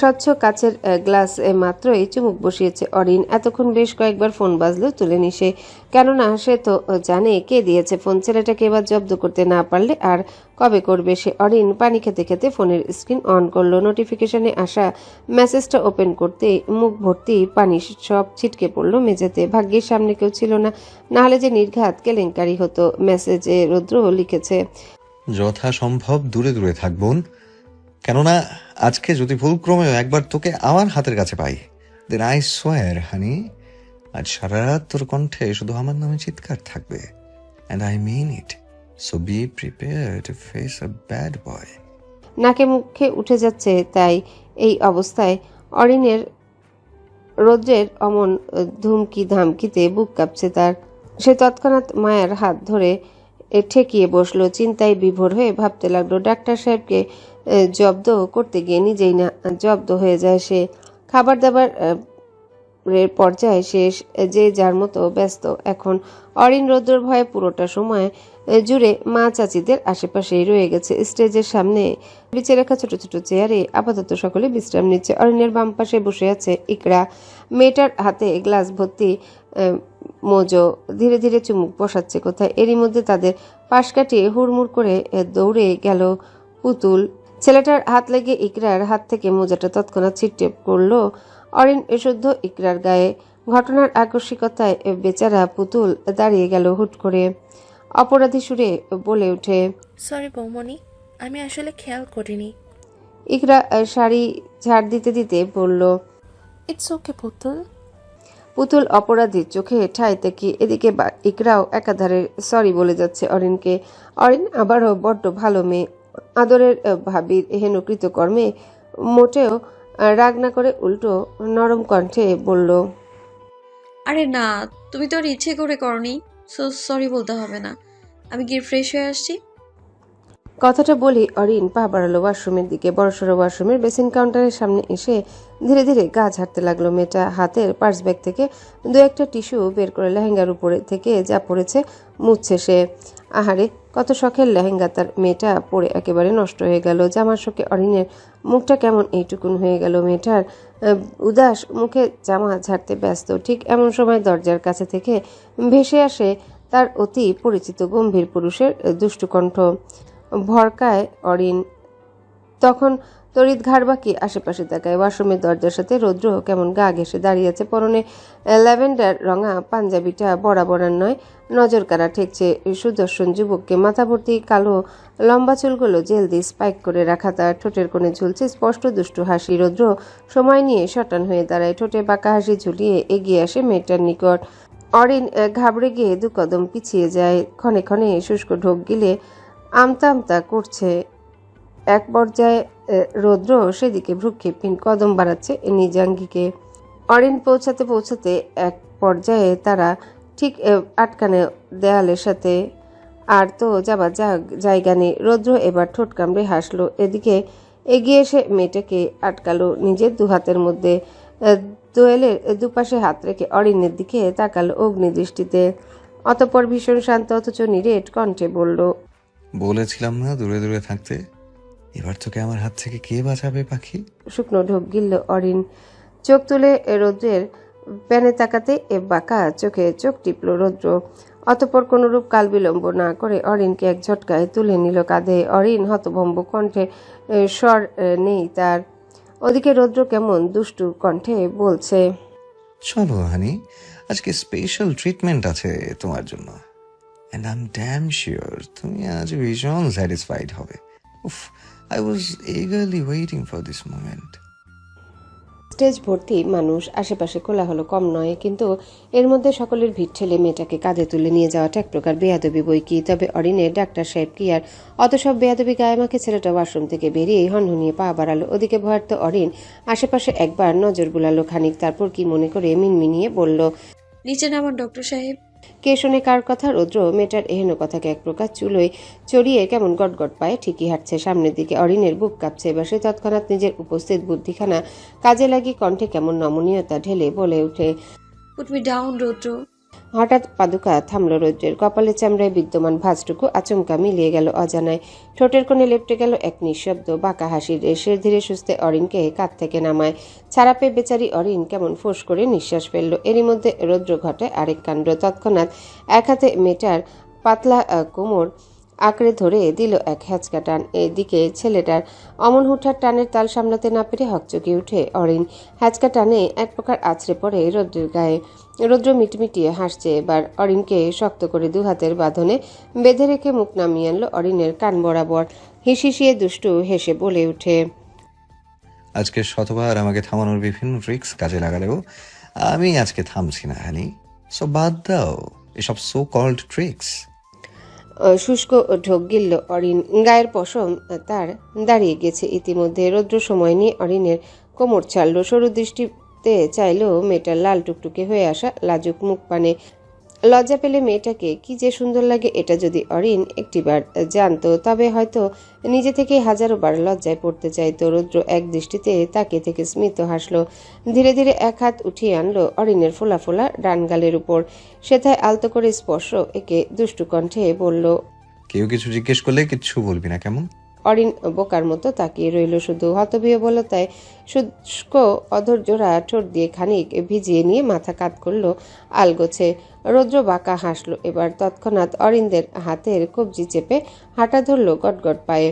স্বচ্ছ কাচের গ্লাস মাত্রই চুমুক বসিয়েছে অরিন। এতক্ষণ বেশ কয়েকবার ফোন বাজলো, তুলেনি সে। কেননা সে তো জানে কে দিয়েছে ফোন। ছেলেটাকে এবার জব্দ করতে না পারলে আর কবে করবে সে। অরিন পানি খেতে খেতে ফোনের স্ক্রিন অন করলো। নোটিফিকেশনে আসা মেসেজটা ওপেন করতে মুখ ভর্তি পানি সব ছিটকে পড়লো মেঝেতে। ভাগ্যের সামনে কেউ ছিল না, নাহলে যে নির্ঘাত কেলেঙ্কারি হতো। মেসেজে রুদ্র লিখেছে, যথাসম্ভব দূরে দূরে থাকবন, কেননা আজকে যদি ভুলক্রমেও একবার তোকে আমার হাতের কাছে পাই, দেন আই সোয়ার হানি, আজ সারা রাত তোর কণ্ঠে শুধু আমার নামে চিৎকার থাকবে। And I mean it, so be prepare to face a bad boy. নাকে মুখে উঠে যাচ্ছে তাই এই অবস্থায় অরিনের রৌদ্রের অমন ধুমকি ধামকিতে বুক কাঁপছে তার। সে তৎক্ষণাৎ মায়ের হাত ধরে ঠেকিয়ে বসলো। চিন্তায় বিভোর হয়ে ভাবতে লাগলো, ডাক্তার সাহেবকে জব্দ করতে গিয়ে নিজেই না জব্দ হয়ে যায় সে। খাবার দাবার পর্যায়ে শেষ, যে যার মতো ব্যস্ত এখন। অরিন রৌদ্রর ভয়ে পুরোটা সময় জুড়ে মা চাচিদের আশেপাশেই রয়ে গেছে। স্টেজের সামনে বিছিয়ে রাখা ছোট ছোট চেয়ারে আপাতত সকলে বিশ্রাম নিচ্ছে। অরিনের বাম পাশে বসে আছে ইকরা। মেয়েটার হাতে গ্লাস ভর্তি মোজো, ধীরে ধীরে চুমুক বসাচ্ছে কোথায়। এরই মধ্যে তাদের পাশ কাটিয়ে হুড়মুড় করে দৌড়ে গেল পুতুল। ছেলেটার হাত লেগে ইকরার হাত থেকে মোজাটা তৎক্ষণাৎ ছিটকে পড়ল অরিন শুদ্ধ ইকরার গায়ে। ঘটনার আকস্মিকতায় বেচারা পুতুল দাঁড়িয়ে গেল হুট করে। অপরাধী সুরে বলে ওঠে, সরি বৌমনি, আমি আসলে খেয়াল করিনি। ইকরা শাড়ি ঝাড় দিতে দিতে বলল, ইটস ওকে পুতুল। পুতুল অপরাধীর চোখে ঠাই থেকে এদিকে ইকরাও একাধারে সরি বলে যাচ্ছে অরিনকে। অরিন আবারও বড্ড ভালো মেয়ে, আদরের ভাবির হেন কৃতকর্মে মোটেও রাগ না করে উল্টো নরম কণ্ঠে বলল, আরে না, তুমি তো আর ইচ্ছে করে করনি, সো সরি বলতে হবে না। আমি গিয়ে ফ্রেশ হয়ে আসছি। কথাটা বলি অরিন পা বাড়ালো ওয়াশরুমের দিকে। বড়সড় ওয়াশরুমের বেসিন কাউন্টারের সামনে এসে ধীরে ধীরে গা ঝাড়তে লাগলো মেয়েটা। হাতের পার্স ব্যাগ থেকে দু একটা টিস্যু বের করে লেহেঙ্গার উপরে থেকে যা পড়েছে মুছছে সে। আহারে, কত শখের লেহেঙ্গা তার। মেয়েটা পরে একেবারে নষ্ট হয়ে গেল। জামার শোকে অরিনের মুখটা কেমন এইটুকুন হয়ে গেল। মেয়েটার উদাস মুখে জামা ঝাড়তে ব্যস্ত। ঠিক এমন সময় দরজার কাছে থেকে ভেসে আসে তার অতি পরিচিত গম্ভীর পুরুষের দুষ্টু কণ্ঠ। ভরকায় অরিন। তখন তড়িৎ ঘাড় বাকি আশেপাশে তাকায়। ওয়াশরুমের দরজার সাথে রৌদ্র কেমন গা ঘেঁষে দাঁড়িয়ে আছে। পরনে ল্যাভেন্ডার রঙা পাঞ্জাবিটা বরাবর নয়, নজর কাড়া ঠেকছে সুদর্শন যুবককে। মাথা ভর্তি কালো লম্বা চুলগুলো জেল দিয়ে স্পাইক করে রাখা, তার ঠোঁটের কোণে ঝুলছে স্পষ্ট দুষ্টু হাসি। রৌদ্র সময় নিয়ে শটান হয়ে দাঁড়ায়, ঠোঁটে বাঁকা হাসি ঝুলিয়ে এগিয়ে আসে মেয়েটার নিকট। অরিন ঘাবড়ে গিয়ে দু কদম পিছিয়ে যায়। ক্ষণে ক্ষণে শুষ্ক ঢোক গিলে আমতা আমতা করছে। এক পর্যায়ে রৌদ্র সেদিকে ভ্রুক্ষেপহীন কদম বাড়াচ্ছে নিজাঙ্গিকে। অরিন পৌঁছাতে পৌঁছাতে এক পর্যায়ে তারা ঠিক আটকানে দেয়ালের সাথে। আর তো যাবার জায়গা নেই। রৌদ্র এবার ঠোঁট কামড়ে হাসলো। এদিকে এগিয়ে এসে মেয়েটাকে আটকালো নিজের দুহাতের মধ্যে। দোয়েলের দুপাশে হাত রেখে অরিনের দিকে তাকালো অগ্নিদৃষ্টিতে। অতঃপর ভীষণ শান্ত অথচ নিরেট কণ্ঠে বলল, বলেছিলাম না দূরে দূরে থাকতে। এবার তোকে আমার হাত থেকে কে বাঁচাবে পাখি? শুকনো ঢোক গিলল অরিন। চোখ তুলে রৌদ্রের প্যানে তাকাতে বাঁকা চোখে চোখ টিপল রৌদ্র। অতঃপর কোনরূপ কাল বিলম্ব না করে অরিনকে এক ঝটকায় তুলে নিল কাঁধে। অরিন হতভম্ব কণ্ঠে, স্বর নেই তার। ওদিকে রৌদ্র কেমন দুষ্টু কণ্ঠে বলছে, চলো হানি, আজকে স্পেশাল ট্রিটমেন্ট আছে তোমার জন্য। And I am damn sure তুমি আজ ভীষণ স্যাটিসফাইড হবে। উফ, I was eagerly waiting for this moment. Stage ভর্তি মানুষ, আশেপাশে কোলাহল কম নয়, কিন্তু এর মধ্যে সকলের ভিড় ঠেলে মেয়েটাকে কাঁধে তুলে নিয়ে যাওয়াটা এক প্রকার বেয়াদবি বই কি। তবে অরিনের ডাক্তার সাহেব কি আর অত সব বেয়াদবি গায়ে মাখে? ছেলেটা ওয়াশরুম থেকে বেরিয়ে হনহনিয়ে পা বাড়ালো। ওদিকে ভয়ার্ত অরিন আশেপাশে একবার নজর বুলালো খানিক, তারপর কি মনে করে মিনমিনিয়ে বলল, নিচে নামান ডক্টর সাহেব। কে শোনে কার কথা? রৌদ্র মেয়েটার এহেন কথাকে এক প্রকার চুলোয় চড়িয়ে কেমন গটগট পায়ে ঠিকই হাঁটছে সামনের দিকে। অরিনের বুক কাঁপছে। এবার সে তৎক্ষণাৎ নিজের উপস্থিত বুদ্ধিখানা কাজে লাগিয়ে কণ্ঠে কেমন নমনীয়তা ঢেলে বলে উঠে, পুট মি ডাউন রৌদ্র। হঠাৎ পাদুকা থামল রৌদ্রের। কপালের চামড়ায় বিদ্যমান ভাঁজটুকু আচমকা মিলিয়ে গেল অজানায়। ঠোঁটের কোণে লেপটে গেল এক নিঃশব্দ বাঁকা হাসির রেশে। ধীরে সুস্থে অরিনকে কাঁধ থেকে নামায়। ছাড়া পেয়ে বেচারি অরিন কেমন ফোঁস করে নিঃশ্বাস ফেলল। এরই মধ্যে রৌদ্র ঘটায় আরেক কাণ্ড। তৎক্ষণাৎ এক হাতে মেয়েটার পাতলা কোমর আঁকড়ে ধরে দিল এক হ্যাঁচকা টান। এদিকে ছেলেটার অমন হুঠার টানের তাল সামলাতে না পেরে হকচকিয়ে উঠে অরিন। হ্যাঁচকা টানে এক প্রকার আছড়ে পড়ে রৌদ্রের গায়ে। রৌদ্র মিটমিটিয়ে হাসছে। এবার অরিনকে শক্ত করে দু হাতের বাঁধনে বেঁধে রেখে মুখ নামিয়ে আনলো অরিনের কান বরাবর। হিসিয়ে দুষ্টু হেসে বলে উঠে, আজকে শতবার আমাকে থামানোর বিভিন্ন ট্রিক্স কাজে লাগালেও আমি আজকে থামছি না হানি। সো বাদ দাও এসব সো কল্ড ট্রিক্স। শুষ্ক ঢোক গিলল অরিন। গায়ের পশম তার দাঁড়িয়ে গেছে ইতিমধ্যে। রৌদ্র সময় নিয়ে অরিনের কোমর ছাড়ল। সরু দৃষ্টিতে চাইল মেয়েটার লাল টুকটুকে হয়ে আসা লাজুক মুখ পানে। লজ্জা পেলে মেয়েটাকে কি যে সুন্দর লাগে এটা যদি অরিন একটিবার জানতো, তবে হয়তো নিজে থেকে হাজারো বার লজ্জায় পড়তে চাইতো। রৌদ্র এক দৃষ্টিতে তাকে থেকে স্মিত হাসলো। ধীরে ধীরে এক হাত উঠিয়ে আনলো অরিনের ফোলা ফোলা ডান গালের উপর। সেথায় আলতো করে স্পর্শ একে দুষ্টু কণ্ঠে বলল, কেউ কিছু জিজ্ঞেস করলে কিচ্ছু বলবি না কেমন? অরিন বোকার মতো তাকিয়ে রইল শুধু। হতবিহ্বলতায় শুষ্ক অধৈর্যরা ঠোঁট দিয়ে খানিক ভিজিয়ে নিয়ে মাথা কাত করলো আলগোছে। রৌদ্র বাঁকা হাসলো এবার। তৎক্ষণাৎ অরিনদের হাতের কবজি চেপে হাঁটা ধরল গটগট পায়ে।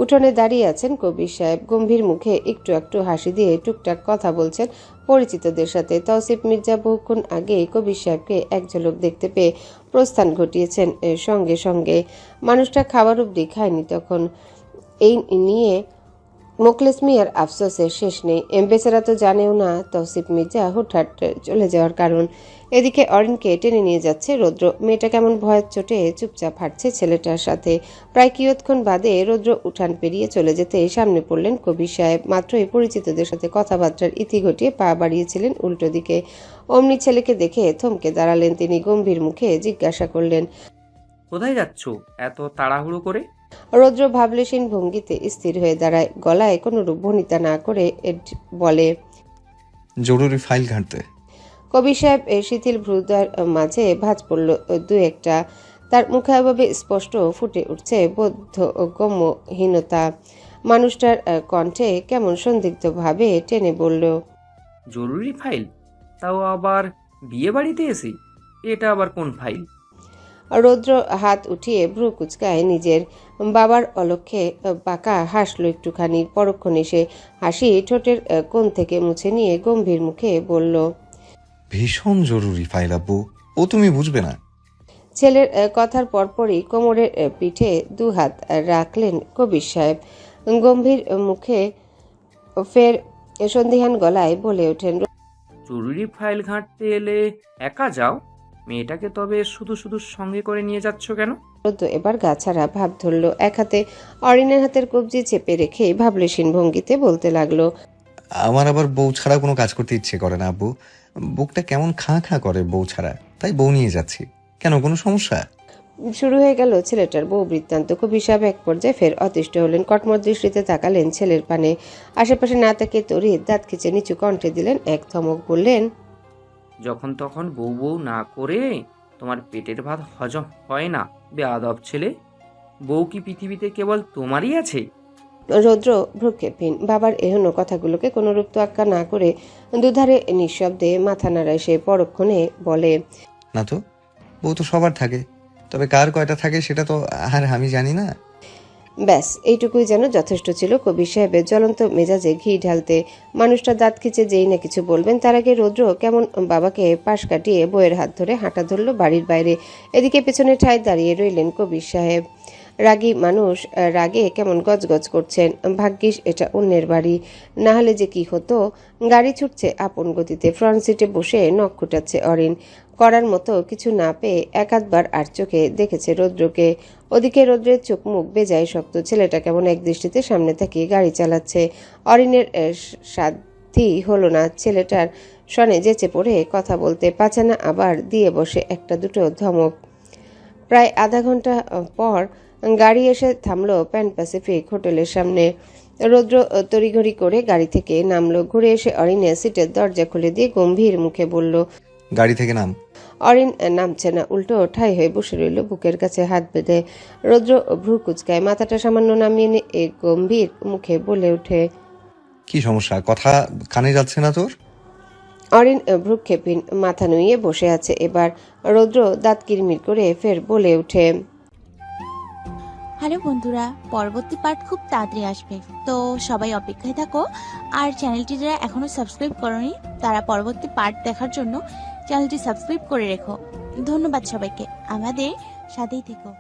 উঠোনে দাঁড়িয়ে আছেন কবির সাহেব। গম্ভীর মুখে একটু একটু হাসি দিয়ে টুকটাক কথা বলছেন পরিচিতদের সাথে। তৌসিফ মির্জা বহুক্ষণ আগে কবির সাহেবকে এক ঝলক দেখতে পেয়ে প্রস্থান ঘটিয়েছেন সঙ্গে সঙ্গে। মানুষটা খাবার অবধি খায়নি তখন। এই নিয়ে মোখলেস মিয়ার আফসোসের শেষ নেই। বেচারা তো জানেও না তৌসিফ মির্জা হুটহাট চলে যাওয়ার কারণ। এদিকে অরিনকে টেনে নিয়ে যাচ্ছে রৌদ্র। মেয়েটা কেমন ভয়ের চোটে চুপচাপ হাঁটছে ছেলেটার সাথে। প্রায় কিয়ৎক্ষণ বাদে রৌদ্র উঠান পেরিয়ে চলে যেতে সামনে পড়লেন কবির সাহেব। মাত্রই পরিচিতদের সাথে কথাবার্তার ইতি ঘটিয়ে পা বাড়িয়েছিলেন উল্টো দিকে। অমনি ছেলেকে দেখে থমকে দাঁড়ালেন তিনি। গম্ভীর মুখে জিজ্ঞাসা করলেন, কোথায় যাচ্ছ এত তাড়াহুড়ো করে? রৌদ্র ভাবলেশীন ভঙ্গিতে স্থির হয়ে দাঁড়ায়। গলায় কোনরূপ ভনিতা না করে বলে, জরুরি ফাইল ঘাঁটতে। কবির সাহেব শিথিল ভ্রুদার মাঝে ভাঁজ পড়ল দু একটা। তার মুখে এভাবে স্পষ্ট ফুটে উঠছে বোধ গম্যহীনতা। মানুষটার কণ্ঠে কেমন সন্দিগ্ধভাবে টেনে বলল, জরুরি ফাইল? তাও আবার বিয়ে বাড়িতে এসে? এটা আবার কোন ফাইল? রৌদ্র হাত উঠিয়ে ভ্রু কুচকায় নিজের। বাবার অলক্ষ্যে বাঁকা হাসলো একটুখানি। পরক্ষণে সে হাসি ঠোঁটের কোণ থেকে মুছে নিয়ে গম্ভীর মুখে বলল, ভীষণ জরুরি ফাইল আব্বু, ও তুমি বুঝবে না। ছেলের কথার পরপরই কোমরের পিঠে দু হাত রাখলেন কবির সাহেব। গম্ভীর মুখে ফের সন্দিহান গলায় বলে ওঠেন, জরুরি ফাইল ঘাঁটতে এলে একা যাও? মেয়েটাকে তবে শুধু শুধু সঙ্গে করে নিয়ে যাচ্ছ কেন? রৌদ্র এবার গাছাড়া ভাব ধরল। এক হাতে অরিনের হাতের কবজি চেপে রেখে ভাবলেশীন ভঙ্গিতে বলতে লাগলো, আমার আবার বউ ছাড়া কোনো কাজ করতে ইচ্ছে করে না আব্বু। বুকটা কেমন খাঁ খাঁ করে বউ ছাড়া, তাই বউ নিয়ে যাচ্ছি। কেন, কোনো সমস্যা? শুরু হয়ে গেল ছেলেটার বউ বৃত্তান্ত। কবির সাহেব এক পর্যায়ে ফের অতিষ্ঠ হলেন। কটমট দৃষ্টিতে তাকালেন ছেলের পানে। আশেপাশে না তাকিয়ে তরিত দাঁত খিচে নিচু কণ্ঠে দিলেন এক ধমক, বললেন, যখন তখন বউ বউ না করে তোমার পেটের ভাত হজম হয় না বেয়াদব ছেলে। বউ কি পৃথিবীতে কেবল তোমারই আছে? রৌদ্র ভ্রুক্ষেপহীন বাবার এহেন কথাগুলোকে কোনরূপ তোয়াক্কা না করে দুধারে নিঃশব্দে মাথা নাড়ায়। সে পরক্ষণে বলে, না তো, বউ তো সবার থাকে, তবে কার কয়টা থাকে সেটা তো আর আমি জানি না। ব্যাস এইটুকুই যেন যথেষ্ট ছিল কবির সাহেবের জ্বলন্ত মেজাজে ঘি ঢালতে। মানুষটা দাঁত খিচে যেই না কিছু বলবেন তার আগে রৌদ্র কেমন বাবাকে পাশ কাটিয়ে বইয়ের হাত ধরে হাঁটা ধরল বাড়ির বাইরে। এদিকে পেছনে ঠায় দাঁড়িয়ে রইলেন কবির সাহেব। রাগী মানুষ রাগে কেমন গজগজ করছেন। ভাগ্যিস এটা অন্যের বাড়ি, না হলে যে কি হতো। গাড়ি ছুটছে আপন গতিতে। ফ্রন্ট সিটে বসে নখ খুঁটাচ্ছে অরিন। করার মতো কিছু না পেয়ে একাধবার আর চোখে দেখেছে রৌদ্রকে। ওদিকে রৌদ্রের চোখ মুখ বেজায় শক্ত। ছেলেটা কেমন এক দৃষ্টিতে সামনে তাকিয়ে গাড়ি চালাচ্ছে। অরিনের সাধ্যই হলো না ছেলেটার সনে যেচে পড়ে কথা বলতে। পাছানা আবার দিয়ে বসে একটা দুটো ধমক। প্রায় আধা ঘন্টা পর গাড়ি এসে থামলো প্যান প্যাসিফিক হোটেলের সামনে। রৌদ্র তড়িঘড়ি করে গাড়ি থেকে নামলো। ঘুরে এসে অরিনের সিটের দরজা খুলে দিয়ে গম্ভীর মুখে বলল, গাড়ি থেকে নাম। অরিন নামছে না, উল্টো ঠাই হয়ে বসে রইল বুকের কাছে হাত বেঁধে। রৌদ্র ভ্রু কুচকায়, মাথাটা সামান্য নামিয়ে নিয়ে গম্ভীর মুখে বলে ওঠে, কি সমস্যা? কথা কানে যাচ্ছে না তোর? অরিন ভ্রুক্ষেপহীন মাথা নুইয়ে বসে আছে। এবার রৌদ্র দাঁত কিরমির করে ফের বলে ওঠে, হ্যালো বন্ধুরা, পরবর্তী পার্ট খুব তাড়াতাড়ি আসবে, তো সবাই অপেক্ষায় থাকো। আর চ্যানেলটি যারা এখনো সাবস্ক্রাইব করোনি তারা পরবর্তী পার্ট দেখার জন্য চ্যানেলটি সাবস্ক্রাইব করে রেখো। ধন্যবাদ সবাইকে, আমাদের সাথেই থেকো।